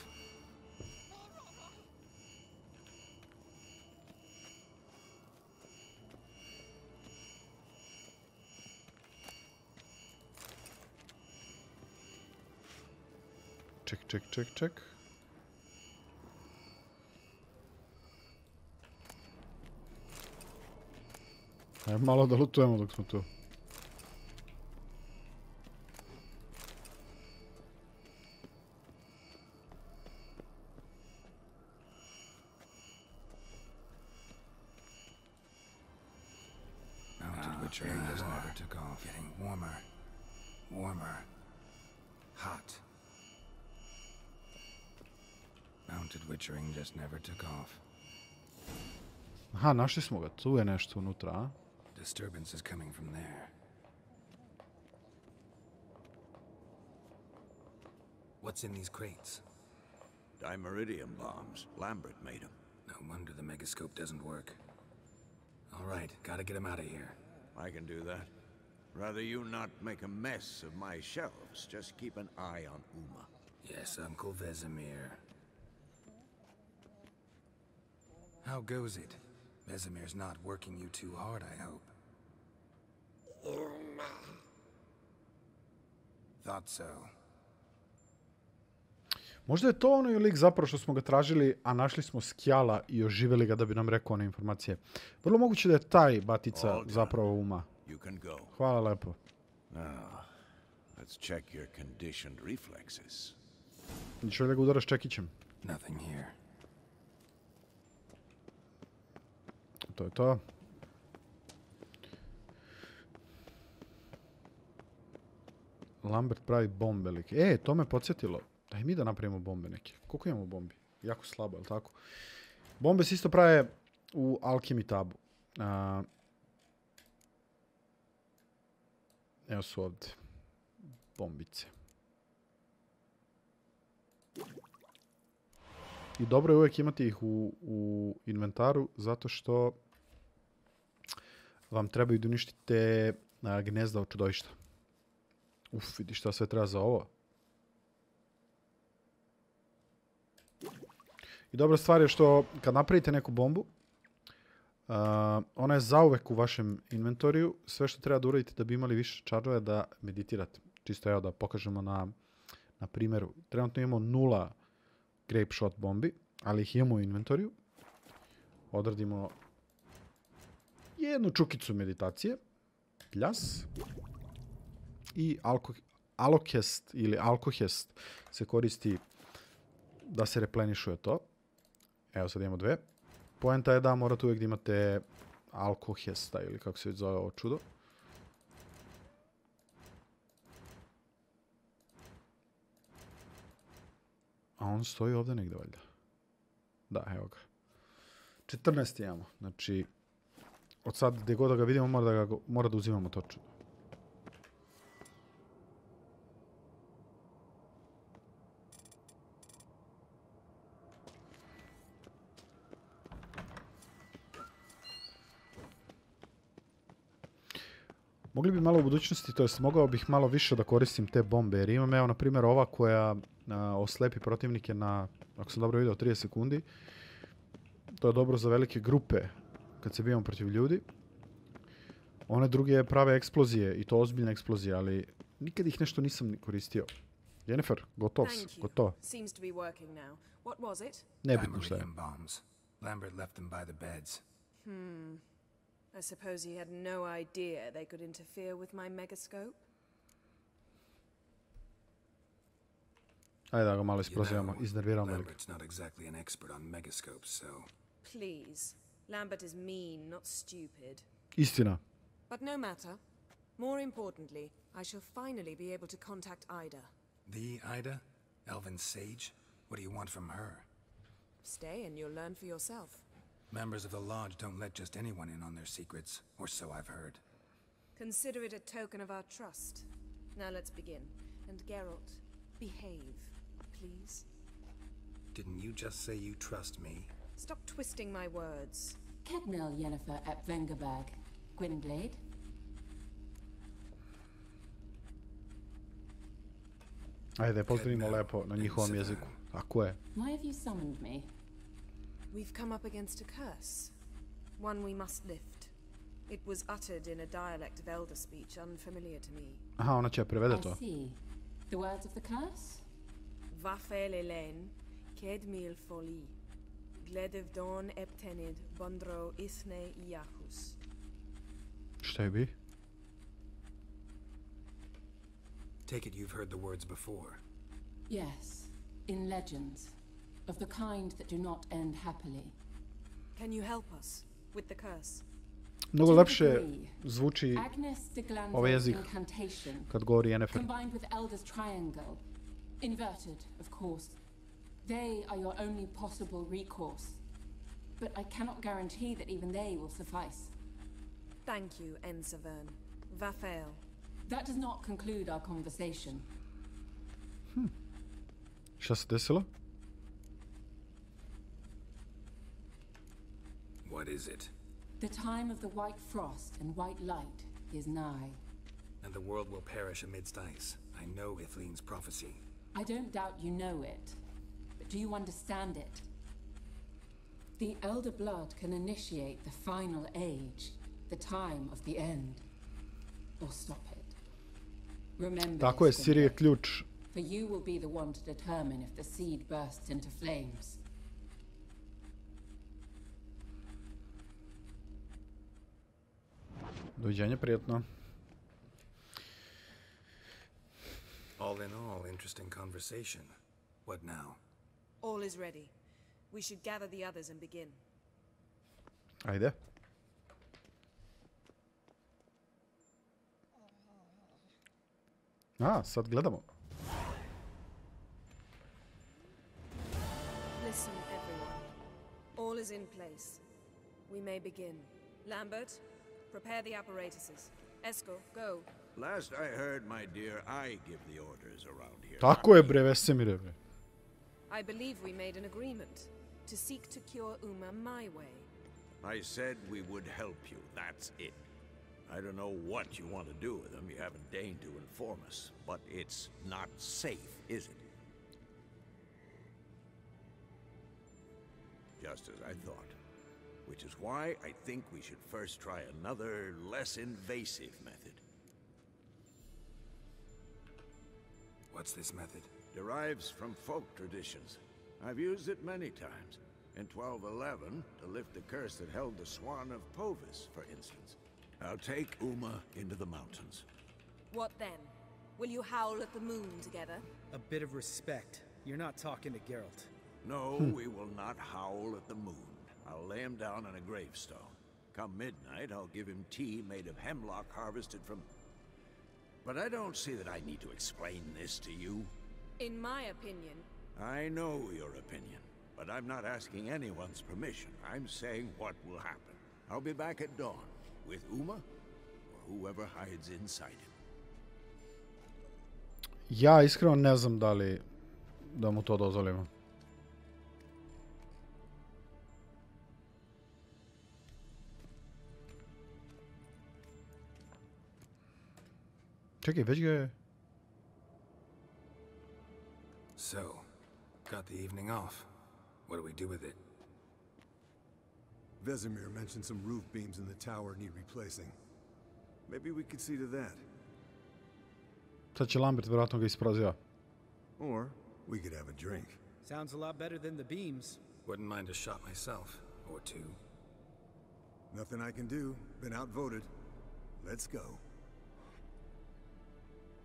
A: Ček. Ajmo malo da lutujemo dok smo tu.
B: witchering just never took off. Getting warmer. Warmer. Hot. Mounted witchering just never took off.
A: Aha, našli smo ga. Tu je nešto unutra, a?
B: Disturbance is coming from there. What's in these crates?
H: Dimeridium bombs. Lambert made them.
B: No wonder the megascope doesn't work. All right, gotta get him out of here.
H: I can do that. Rather you not make a mess of my shelves. Just keep an eye on Uma.
B: Yes, Uncle Vesemir. How goes it? Vesemir's not working you too hard, I hope. Thought so.
A: Možda je to onaj lik zapravo što smo ga tražili, a našli smo skjala i oživjeli ga da bi nam rekao one informacije. Vrlo moguće da je taj batica zapravo Uma. Hvala lepo.
H: Now, let's check your conditioned reflexes.
A: Niš da ga udaraš čekićem.
B: Nothing here.
A: To je to. Lambert pravi bombe like. To me podsjetilo. Daj mi da napravimo bombe neke. Koliko imamo bombi? Jako slabo, je li tako? Bombe se isto prave u Alchemy tabu. Evo su ovdje. Bombice. I dobro je uvijek imati ih u inventaru, zato što vam trebaju da uništite gnezda od čudovišta. Uf, vidi šta sve treba za ovo. I dobra stvar je što kad napravite neku bombu, ona je zauvek u vašem inventoriju. Sve što treba da uradite da bi imali više čarove da meditirate. Čisto evo da pokažemo na primjeru. Trenutno imamo 0 grape shot bombi, ali ih imamo u inventoriju. Odradimo jednu čukicu meditacije. Pljas. I alokest ili alkohest se koristi da se replenišuje to. Evo sad imamo 2. Poenta je da morate uvijek da imate alkohesta ili kako se već zove ovo čudo. A on stoji ovdje negdje valjda. Da, evo ga. 14 imamo. Znači, od sad gdje god da ga vidimo mora da uzimamo to čudo. Mogli bi malo u budućnosti, to jest mogao bih malo više da koristim te bombe, jer imam evo na primjer ova koja oslepi protivnike na, ako sam dobro vidio, 30 sekundi. To je dobro za velike grupe kad se bijemo protiv ljudi. One druge prave eksplozije i to ozbiljne eksplozije, ali nikad ih nešto nisam koristio. Jennifer, gotovo. Nebitno šta je.
B: Lambert left them by the beds.
G: I suppose he had no idea they could interfere with my megascope?
A: Ajde da ga malo isprozivamo, iznerviramo li ga.
B: Lambert's not exactly an expert on megascopes, so...
G: Please. Lambert is mean, not stupid.
A: Istina.
G: But no matter. More importantly, I shall finally be able to contact Ida.
B: The Ida? Elven sage? What do you want from her?
G: Stay and you'll learn for yourself.
B: Members of the Lodge don't let just anyone in on their secrets, or so I've heard.
G: Consider it a token of our trust. Now let's begin. And Geralt, behave, please.
B: Didn't you just say you trust me?
G: Stop twisting my words.
I: Kednel Yennefer at Vengerberg. Gwynblade?
A: Ajde, pozdravimo lepo na njihovom jeziku. Tako je.
I: Why have you summoned me?
G: We've come up against a curse. One we must lift. It was uttered in a dialect of elder speech unfamiliar to me.
A: Aha, ona će prevede to.
I: I see. The words of the curse?
G: Vafel elen, ked mil foli. Gledev don eptenid, bondro isne iachus.
A: Šta je bi?
B: Take it you've heard the words before.
I: Yes. In legends. Of the kind that do not end happily.
G: Can you help us with the curse?
A: Mnogo lepše zvuči ovaj jezik kad govori Yennefer.
I: Combined with Elder's triangle, inverted, of course. They are your only possible recourse. But I cannot guarantee that even they will suffice.
G: Thank you, Ensavern. Va fail.
I: That does not conclude our conversation.
A: Šta se desilo?
B: What is it?
I: The time of the white frost and white light is nigh.
B: And the world will perish amidst ice. I know Ithleen's prophecy.
I: I don't doubt you know it. But do you understand it? The Elder Blood can initiate the final age, the time of the end, or stop it. Remember
A: Tako je,
I: this,
A: Siri je
I: Gwynplaine,
A: ključ.
I: for you will be the one to determine if the seed bursts into flames.
A: Doviđenja, prijetno.
B: All in all, interesting conversation. What now?
G: All is ready. We should gather the others and begin.
A: Ajde. Sad gledamo.
G: Listen, everyone. All is in place. We may begin. Lambert, prepare the apparatuses. Esco, go.
H: Last I heard, my dear, I give the orders around here.
A: Tako je, bre, Vesemire, bre.
G: I believe we made an agreement to seek to cure Uma my way.
H: I said we would help you. That's it. I don't know what you want to do with them. You haven't deigned to inform us. But it's not safe, is it? Just as I thought. Which is why I think we should first try another, less invasive method.
B: What's this method?
H: Derives from folk traditions. I've used it many times. In 1211, to lift the curse that held the Swan of Povis, for instance. I'll take Uma into the mountains.
G: What then? Will you howl at the moon together?
C: A bit of respect. You're not talking to Geralt.
H: No, we will not howl at the moon. I'll lay him down on a gravestone. Come midnight, I'll give him tea made of hemlock harvested from... But I don't see that I need to explain this to you.
G: In my opinion...
H: I know your opinion, but I'm not asking anyone's permission. I'm saying what will happen. I'll be back at dawn, with Uma, or whoever hides inside him.
A: Ja iskreno ne znam da mu to dozvolimo. Čekaj, već ga je...
B: So, got the evening off. What do we do with it?
J: Vesemir mentioned some roof beams in the tower need replacing. Maybe we could see to that.
A: Sad će Lambert vjerojatno ga ispraziva.
J: Or we could have a drink.
C: Sounds a lot better than the beams.
B: Wouldn't mind a shot myself, or two.
J: Nothing I can do. Been outvoted. Let's go.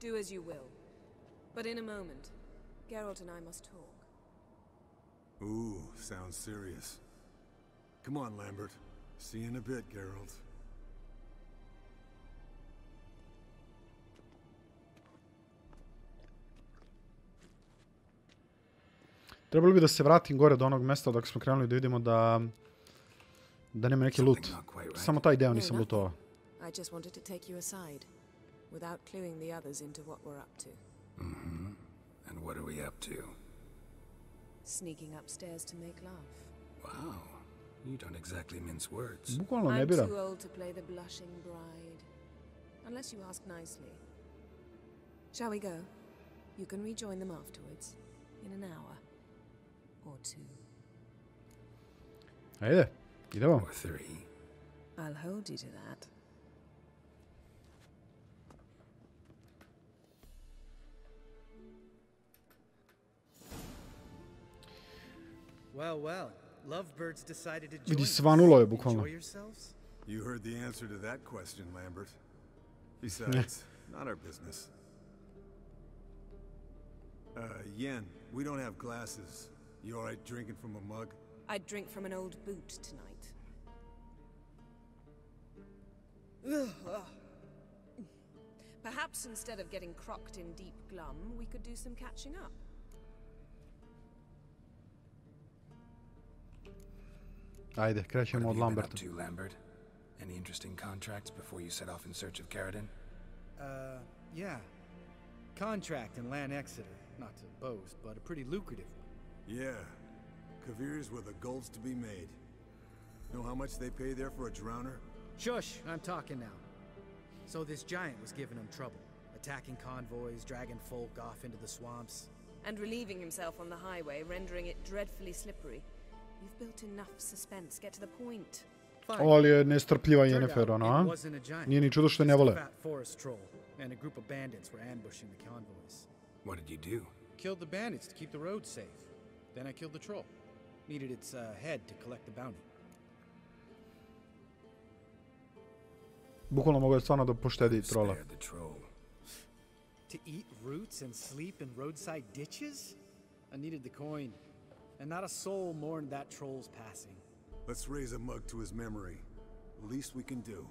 G: Do as you will. But in a moment, Geralt and I must talk.
J: Ooh, sounds serious. Come on, Lambert. See you in a bit, Geralt.
A: Trebalo bi da se vratim gore do onog mesta dok smo krenuli da vidimo da nema neki loot. Samo taj deo nisam lootovao.
G: I just wanted to take you aside, without cluing the others into what we're up to.
B: Mm-hmm. And what are we up to?
G: Sneaking upstairs to make love.
B: Wow. You don't exactly mince words.
A: Bukvalno ne
G: I'm
A: bira.
G: too old to play the blushing bride. Unless you ask nicely. Shall we go? You can rejoin them afterwards. In an hour. Or two.
A: Ajde, idemo.
B: Or three.
G: I'll hold you to that.
C: Well, well. Lovebirds decided to join
A: Vidi,
C: us.
A: svanulo je bukvalno.
C: Enjoy yourselves?
J: You heard the answer to that question, Lambert. Besides, not our business. Yen, we don't have glasses. You alright drinking from a mug?
G: I'd drink from an old boot tonight. Perhaps instead of getting crocked in deep glum, we could do some catching up.
A: Ajde, krećemo od Lamberta.
B: What have you been up to, Lambert? Any interesting contracts before you set off in search of Carradine?
C: Yeah. Contract in Lan Exeter. Not to boast, but a pretty lucrative one.
J: Yeah. Careers where the gold's to be made. Know how much they pay there for a drowner?
C: Shush, I'm talking now. So this giant was giving him trouble, attacking convoys, dragging folk off into the swamps.
G: And relieving himself on the highway, rendering it dreadfully slippery. You've built enough suspense. Get to the point.
A: Ali je nestrpljiva Yennefer, ono, a? Nije ni čudo što ne vole.
C: And a group of bandits were ambushing the convoys.
B: What did you do?
C: Killed the bandits to keep the roads safe. Then I killed the troll. Needed its head to collect the bounty.
A: Bukvalno mogu je stvarno da poštedi trola.
C: To eat roots and sleep in roadside ditches? I needed the coin. And not a soul mourned that troll's passing.
J: Let's raise a mug to his memory. The least we can do.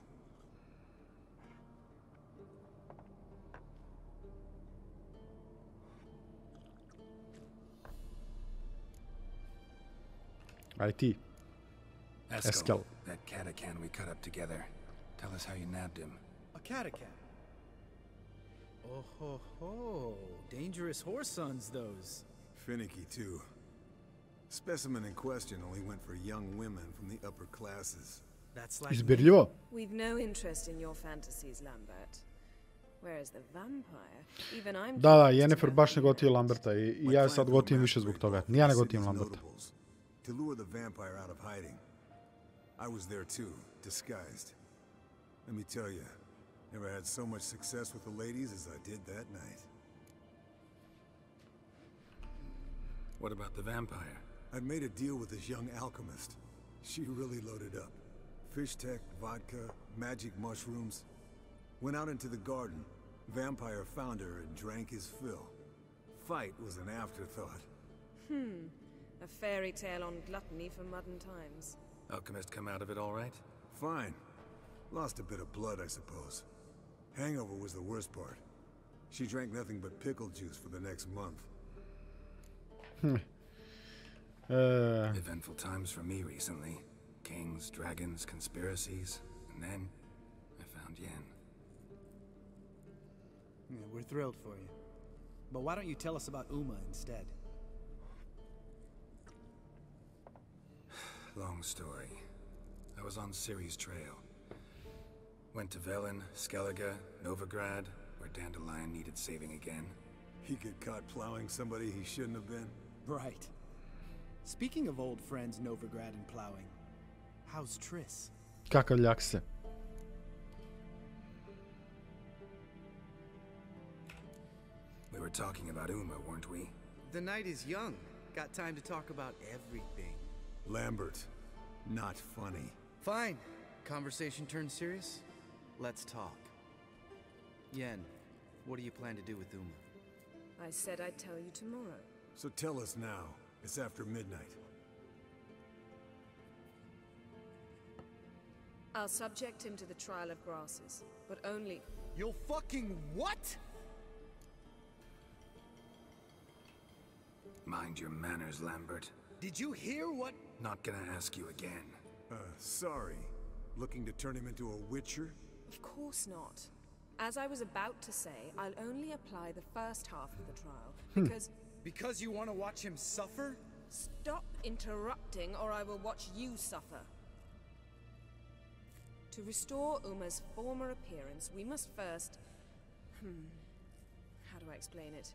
A: IT. Eskel.
B: That catacan we cut up together. Tell us how you nabbed him.
C: A catacan? Oh ho ho. Dangerous horse sons, those.
J: Finicky, too. Specimen in question only went for young women from the upper classes.
C: That's like
A: Izbirljivo.
G: We've no interest in your fantasies, Lambert. Whereas the vampire, even I'm...
A: Da, Yennefer baš ne gotivim Lamberta i ja sad gotivim više zbog toga. Nija ne gotivim Lamberta.
J: To lure the vampire out of hiding. I was there too, disguised. Let me tell you, never had so much success with the ladies as I did that night.
B: What about the vampire?
J: I'd made a deal with this young alchemist. She really loaded up. Fish tech, vodka, magic mushrooms. Went out into the garden. Vampire found her and drank his fill. Fight was an afterthought.
G: A fairy tale on gluttony for modern times.
B: Alchemist come out of it all right?
J: Fine. Lost a bit of blood, I suppose. Hangover was the worst part. She drank nothing but pickle juice for the next month.
B: Eventful times for me recently. Kings, dragons, conspiracies. And then I found Yen.
C: Yeah, we're thrilled for you. But why don't you tell us about Uma instead?
B: Long story. I was on Ciri's trail. Went to Velen, Skellige, Novigrad, where Dandelion needed saving again.
J: He get caught plowing somebody he shouldn't have been?
C: Right. Speaking of old friends Novigrad and plowing, how's Triss?
A: Kakav ljak se.
B: We were talking about Uma, weren't we?
C: The night is young. Got time to talk about everything.
J: Lambert, not funny.
C: Fine. Conversation turned serious? Let's talk. Yen, what do you plan to do with Uma?
G: I said I'd tell you tomorrow.
J: So tell us now. It's after midnight.
G: I'll subject him to the trial of grasses, but only...
C: You'll fucking what?
B: Mind your manners, Lambert.
C: Did you hear what?
B: Not gonna ask you again.
J: Sorry. Looking to turn him into a witcher?
G: Of course not. As I was about to say, I'll only apply the first half of the trial, because...
C: Because you want to watch him suffer?
G: Stop interrupting, or I will watch you suffer. To restore Uma's former appearance, we must first... How do I explain it?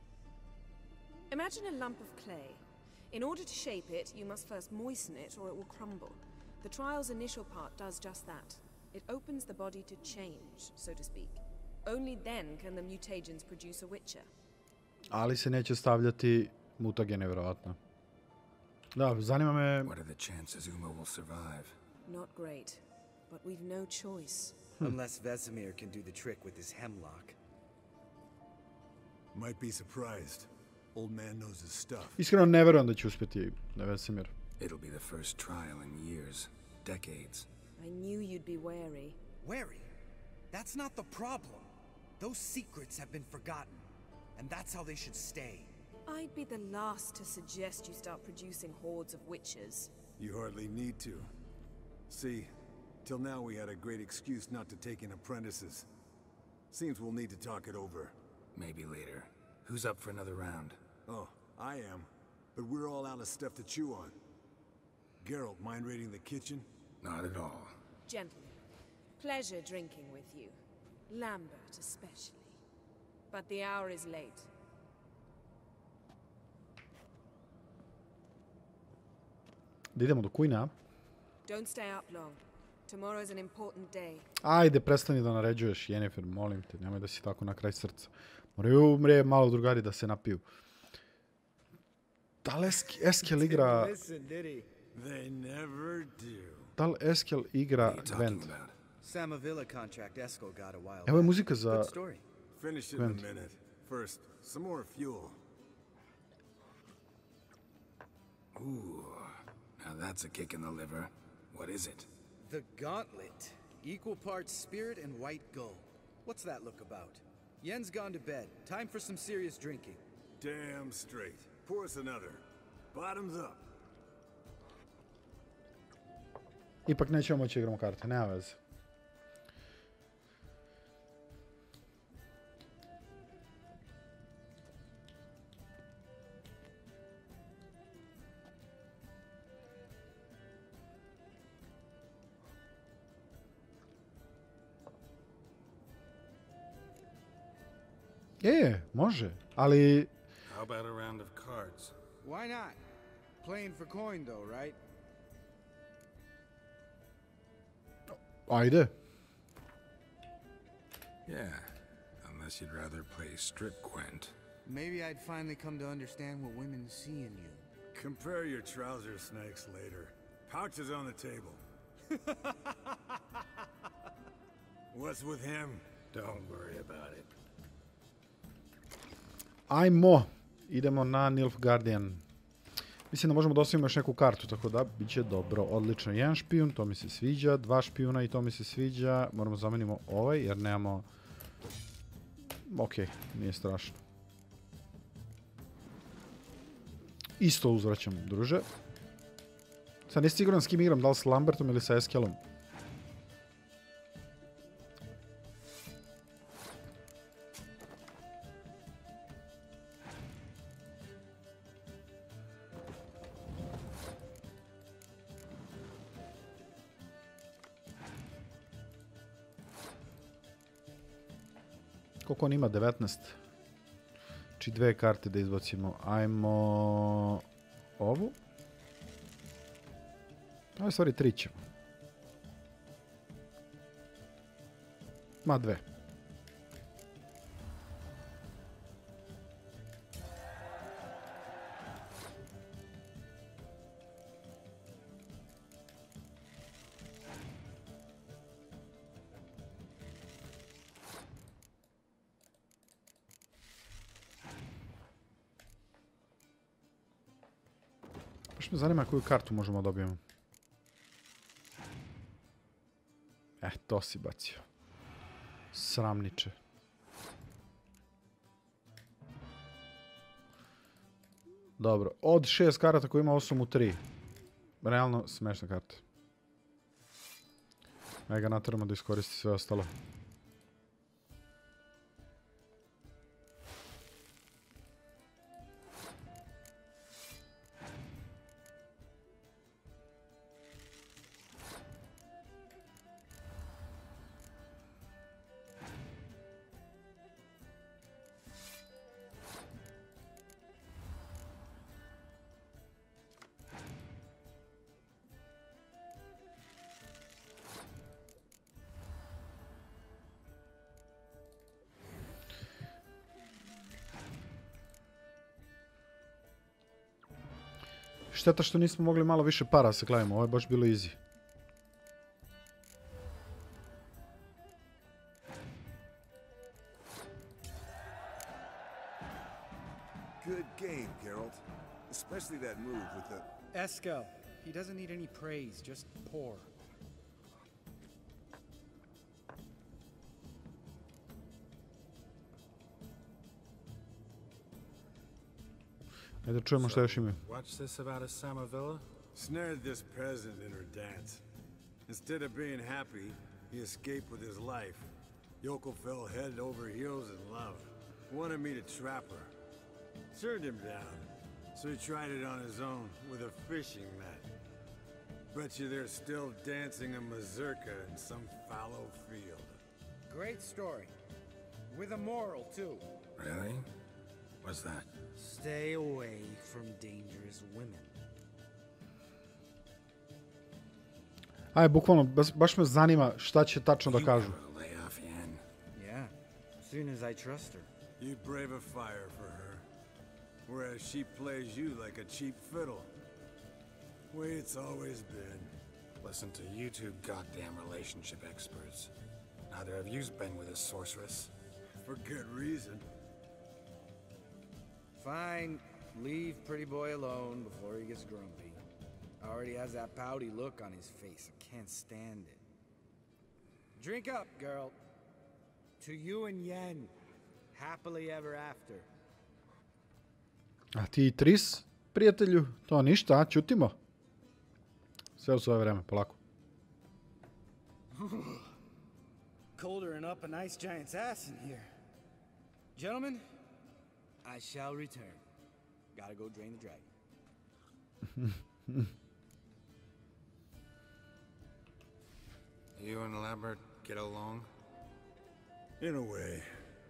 G: Imagine a lump of clay. In order to shape it, you must first moisten it, or it will crumble. The trial's initial part does just that. It opens the body to change, so to speak. Only then can the mutagens produce a witcher.
A: Ali se neće stavljati mutagene, verovatno. Da, zanima me...
B: What are the chances Uma will survive?
G: Not great, but we've no choice.
C: Unless Vesemir can do the trick with his hemlock.
J: Might be surprised. Old man knows his stuff.
A: Iskreno ne verujem da će uspjeti Vesemir.
B: It'll be the first trial in years, decades.
G: I knew you'd be wary.
C: Wary? That's not the problem. Those secrets have been forgotten, and that's how they should stay.
G: I'd be the last to suggest you start producing hordes of witches.
J: You hardly need to. See, till now we had a great excuse not to take in apprentices. Seems we'll need to talk it over.
B: Maybe later. Who's up for another round?
J: Oh, I am. But we're all out of stuff to chew on. Geralt, mind raiding the kitchen?
B: Not at all.
G: Gentlemen, pleasure drinking with you. Lambert especially. But the hour is late.
A: Da idemo do Queena.
G: Don't stay up long. Tomorrow is an important day.
A: Ajde, prestani da naređuješ, Yennefer, molim te, nemoj da si tako na kraj srca. Moraju malo drugari da se napiju. Da li Eskel igra... Da li Eskel igra Gwent?
C: Samavilla contract Eskel got a while.
A: Evo je muzika za
J: Finish it in a minute. First, some more fuel.
B: Ooh, now that's a kick in the liver. What is it?
C: The Gauntlet. Equal parts spirit and white gold. What's that look about? Yen's gone to bed. Time for some serious drinking.
J: Damn straight. Pour us another. Bottoms up.
A: Ipak nećemo moći igramo karte, nema veze. Može, ali...
B: How about a round of cards?
C: Why not? Playing for coin though, right?
A: Ajde.
B: Yeah, unless you'd rather play strip Gwent.
C: Maybe I'd finally come to understand what women see in you.
J: Compare your trouser snakes later. Pouch is on the table. What's with him?
B: Don't worry about it.
A: Ajmo, idemo na Nilfgaardian. Mislim da možemo da ostavimo još neku kartu, tako da bit će dobro. Odlično, jedan špijun, to mi se sviđa, dva špijuna i to mi se sviđa. Moramo zamenimo ovaj jer nemamo... Okej, nije strašno. Isto uzvraćam, druže. Sad nisi siguran s kim igram, da li s Lambertom ili sa Eskelom. Koliko on ima? 19. Či dve karte da izbacimo. Ajmo... ovu. Ovo je stvari 3 ćemo. Ma 2. Baš me zanima koju kartu možemo dobijemo. To si bacio. Sramniče. Dobro, od 6 karata koji ima 8 u 3. Realno smešna karta. Ajde ga natramo da iskoristi sve ostalo. Šteta što nismo mogli malo više para se klavimo, ovo je baš bilo easy.
J: Good game, Geralt. Especially that move with the...
C: Eskel, he doesn't need any praise, just pour.
A: Ajde čujemo što još imaju.
B: What's this about a Samovilla?
J: Snared this peasant in her dance. Instead of being happy, he escaped with his life. Yoko fell head over heels in love. Wanted me to trap her. Turned him down. So he tried it on his own with a fishing net. Bet you they're still dancing a mazurka in some fallow field.
C: Great story. With a moral, too.
B: Really? What's that?
C: Stay away from dangerous women.
A: Aj, bukvalno, baš me zanima šta će tačno da kažu.
C: Yeah, as soon as I trust her.
J: You brave a fire for her, whereas she plays you like a cheap fiddle. Way it's always been.
B: Listen to you two goddamn relationship experts. Neither of you's been with a sorceress.
J: For good reason.
C: Fine, leave pretty boy alone before he gets grumpy. Already has that pouty look on his face. I can't stand it. Drink up, girl. To you and Yen. Happily ever after.
A: A ti i Tris, prijatelju, to ništa, a? Ćutimo. Sve u svoje vreme, polako.
C: Coldering up a nice giant's ass in here. Gentlemen, I shall return. Gotta go drain the dragon.
B: You and Lambert get along?
J: In a way.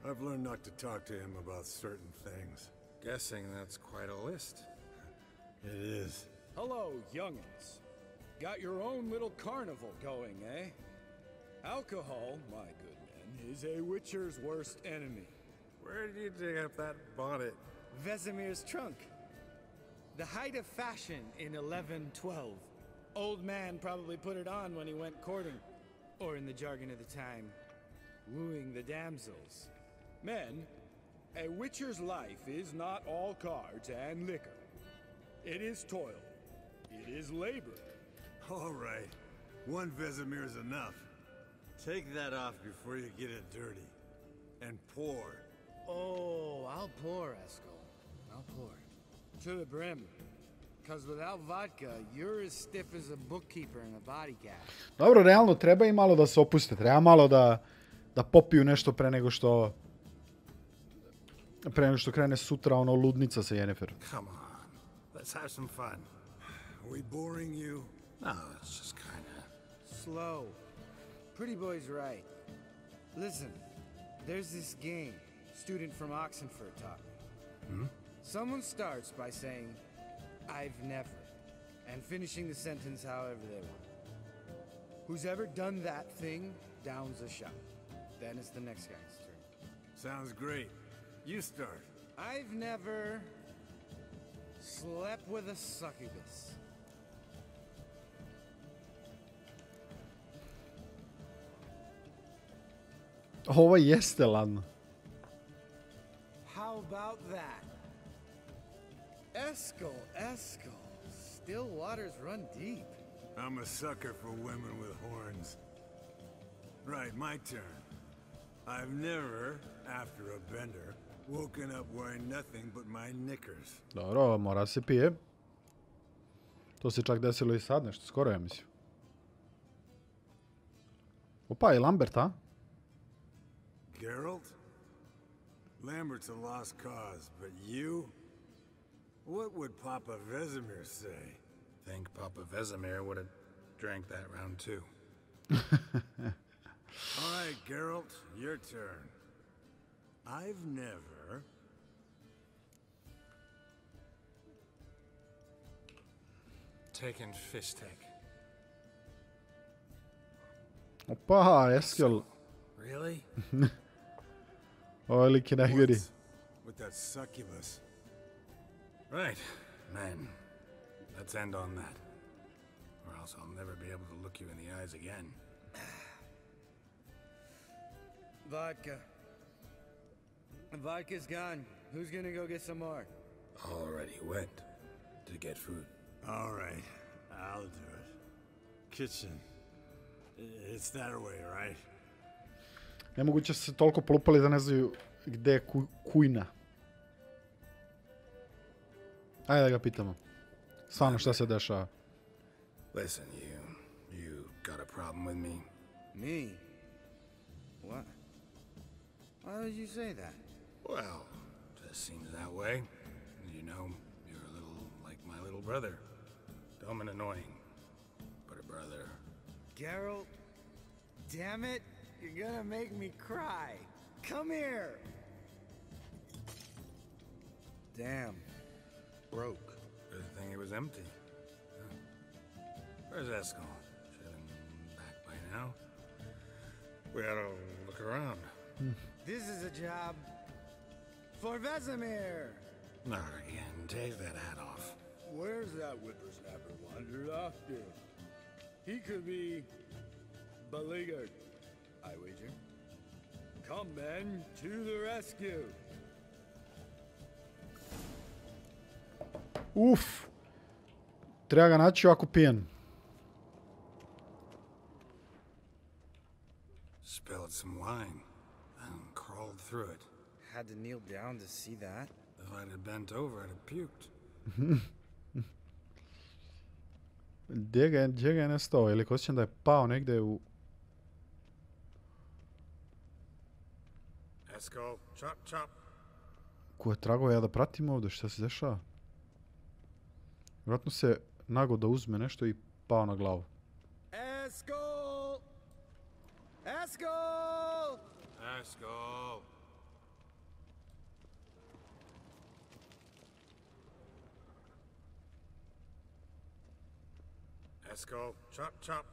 J: I've learned not to talk to him about certain things.
B: Guessing that's quite a list.
J: It is.
D: Hello, youngins. Got your own little carnival going, eh? Alcohol, my good men, is a witcher's worst enemy.
B: Where did you dig up that bonnet?
C: Vesemir's trunk. The height of fashion in 1112. Old man probably put it on when he went courting. Or in the jargon of the time, wooing the damsels.
D: Men, a witcher's life is not all cards and liquor. It is toil. It is labor.
J: All right. One Vesemir's enough. Take that off before you get it dirty. And pour.
C: Oh, I'll pour, Eskel. I'll pour. To the brim. Because without vodka, you're as stiff as a bookkeeper in a body gag.
A: Dobro, realno treba i malo da se opuste. Treba malo da popiju nešto pre nego što krene sutra ono ludnica sa Yennefer.
B: Come on, let's have some fun.
J: Are we boring you?
B: No, it's just kinda...
C: Slow. Pretty boy's right. Listen, there's this game student from Oxenford taught me.
B: Hmm?
C: Someone starts by saying, I've never, and finishing the sentence however they want. Who's ever done that thing downs a shot. Then it's the next guy's turn.
J: Sounds great. You start.
C: I've never slept with a succubus.
A: Ovo jeste ladno.
C: How about that? Eskel. Still waters run deep.
J: I'm a sucker for women with horns. Right, my turn. I've never, after a bender, woken up wearing nothing but my knickers.
A: Dobro, mora se pije. To se čak desilo i sad, nešto skoro, ja mislim. Opa, i Lambert, a?
J: Geralt? Lambert's a lost cause, but you? What would Papa Vesemir say?
B: Think Papa Vesemir would have drank that round too.
J: All right, Geralt, your turn. I've never...
B: taken Fistek.
A: Opa, Eskel.
B: Really?
A: Ovo lik je najgori.
J: With that succubus.
B: Right, men. Let's end on that. Or else I'll never be able to look you in the eyes again.
C: Vodka. Vodka's gone. Who's gonna go get some more?
B: Already went to get food.
J: All right, I'll do it. Kitchen. It's that way, right?
A: Nemoguće se toliko polupali da ne znaju gde je kujna. Ajde da ga pitamo. Stvarno šta se dešava?
B: Listen, you got a problem with me?
C: Me? What? Why did you say that?
B: Well, just seems that way. You know, you're a little like my little brother. Dumb and annoying, but a brother.
C: Geralt, damn it, you're gonna make me cry. Come here. Damn, broke.
B: Good thing it was empty. Huh. Where's Eskel? Should have been back by now. We oughta look around.
C: This is a job for Vesemir.
B: Not again. Take that hat off.
D: Where's that whippersnapper wandered off to? He could be beleaguered, I wager. Come, men, to the rescue.
A: Uf! Treba ga naći ovako pijen.
B: Spilled some wine and crawled through it.
C: Had to kneel down to see that.
B: If I'd have bent over, I'd have puked.
A: Gdje ga je nestao? Ili osjećam da je pao negdje u...
B: Eskel, chop, chop.
A: Koje tragove ja da pratim ovdje? Šta se dešava? Vjerojatno se nago da uzme nešto i pao na glavu.
C: Eskel! Eskel!
B: Eskel! Eskel, chop, chop.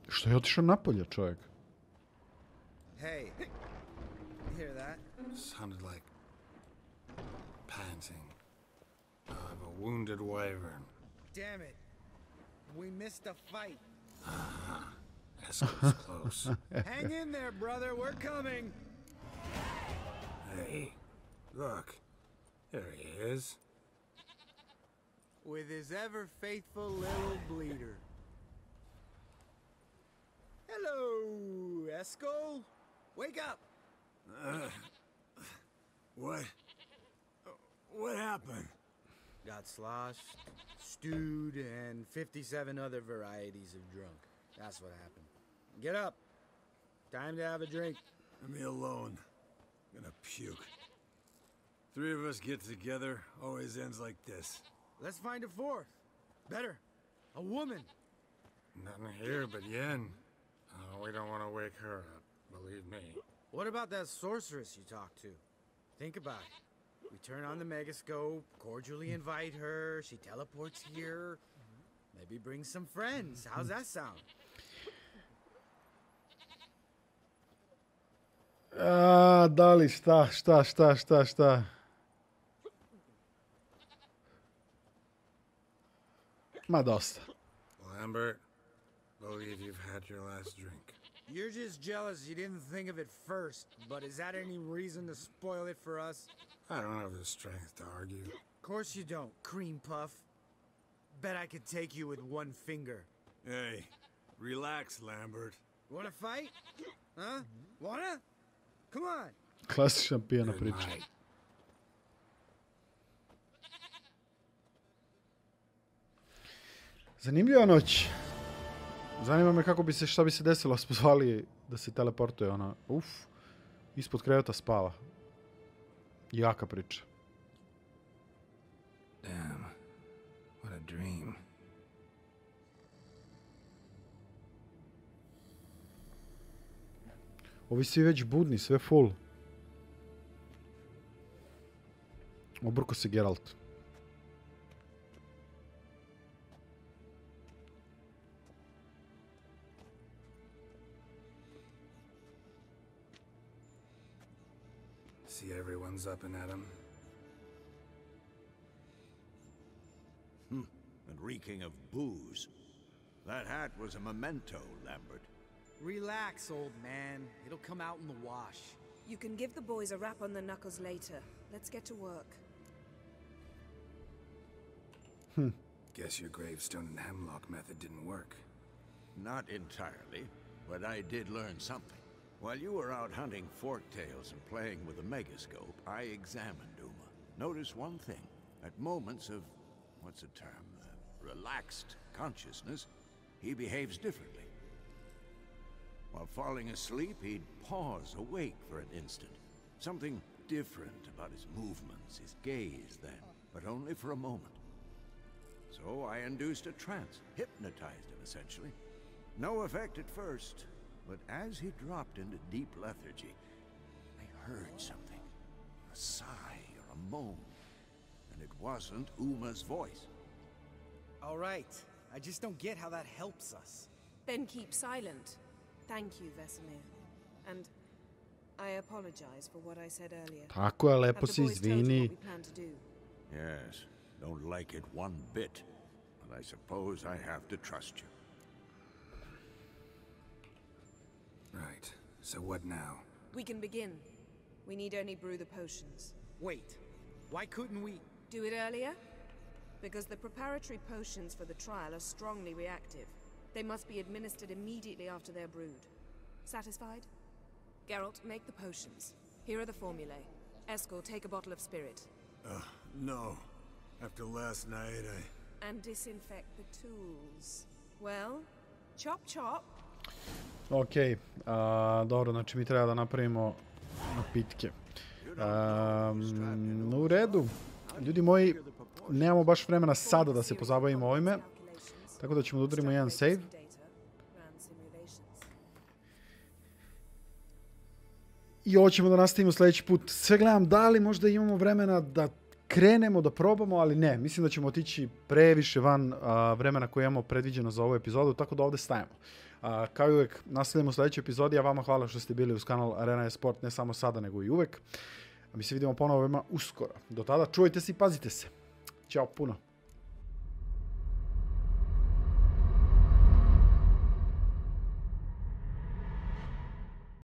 A: Što je otišao napolje, čovjek?
C: Hey, you hear that?
B: Sounded like panting of a wounded wyvern.
C: Damn it. We missed a fight.
B: Eskel's close.
C: Hang in there, brother. We're coming.
B: Hey, look. There he is.
C: With his ever faithful little bleeder. Hello, Eskel. Wake up.
J: What happened?
C: Got sloshed, stewed, and 57 other varieties of drunk. That's what happened. Get up. Time to have a drink.
J: Leave me alone. I'm gonna puke. Three of us get together, always ends like this.
C: Let's find a fourth. Better. A woman.
B: Nothing here but Yen. We don't want to wake her up, believe me.
C: What about that sorceress you talked to? Think about it. We turn on the megascope, cordially invite her, she teleports here. Maybe bring some friends. How's that sound?
A: Da li, šta? Ma dosta.
B: Lambert, believe you've had your last drink.
C: You're just jealous you didn't think of it first, but is that any reason to spoil it for us?
B: I don't have the strength to argue.
C: Of course you don't, cream puff. Bet I could take you with one finger.
J: Hey, relax, Lambert.
C: Wanna fight? Huh? Wanna? Come on.
A: Klasična pijana priča. Zanimljiva noć. Zanima me šta bi se desilo s pozvali da se teleportuje ona. Ispod kreveta spava. Jaka priča.
B: Damn, what a dream.
A: Ovi svi već budni, sve full. Obrko se Geralt.
B: See everyone's up and at 'em.
H: And reeking of booze. That hat was a memento, Lambert.
C: Relax, old man. It'll come out in the wash.
G: You can give the boys a rap on the knuckles later. Let's get to work.
B: Guess your gravestone and hemlock method didn't work.
H: Not entirely, but I did learn something. While you were out hunting forktails and playing with a megascope, I examined Uma. Notice one thing. At moments of, what's the term, relaxed consciousness, he behaves differently. While falling asleep, he'd pause awake for an instant. Something different about his movements, his gaze then, but only for a moment. So I induced a trance, hypnotized him essentially. No effect at first, but as he dropped into deep lethargy, I heard something. A sigh or a moan. And it wasn't Uma's voice.
C: All right. I just don't get how that helps us.
G: Then keep silent. Thank you, Vesemir. And I apologize for what I said earlier.
A: Tako je,
G: Have
A: lepo
G: the
A: se
G: boys told you
A: izvini.
G: what we plan to do?
H: Yes, don't like it one bit. But I suppose I have to trust you.
B: Right. So what now?
G: We can begin. We need only brew the potions.
C: Wait. Why couldn't we?
G: Do it earlier? Because the preparatory potions for the trial are strongly reactive. They must be administered immediately after they're brewed. Satisfied? Geralt, make the potions. Here are the formulae. Eskel, take a bottle of spirit.
J: No. After last night,
G: And disinfect the tools. Well, chop chop.
A: Ok, dobro, znači mi treba da napravimo napitke. U redu. Ljudi moji, nemamo baš vremena sada da se pozabavimo ovime. Tako da ćemo da udarimo jedan save. I ovo ćemo da nastavimo sljedeći put. Sve gledam da li možda imamo vremena da krenemo, da probamo, ali ne. Mislim da ćemo otići previše van vremena koje imamo predviđeno za ovu epizodu, tako da ovdje stajemo. Kao i uvek, nastavljamo u sljedećoj epizodi, a vama hvala što ste bili uz kanal Arena Esport, ne samo sada, nego i uvek. A mi se vidimo ponovo veoma uskoro. Do tada, čuvajte se i pazite se. Ćao puno.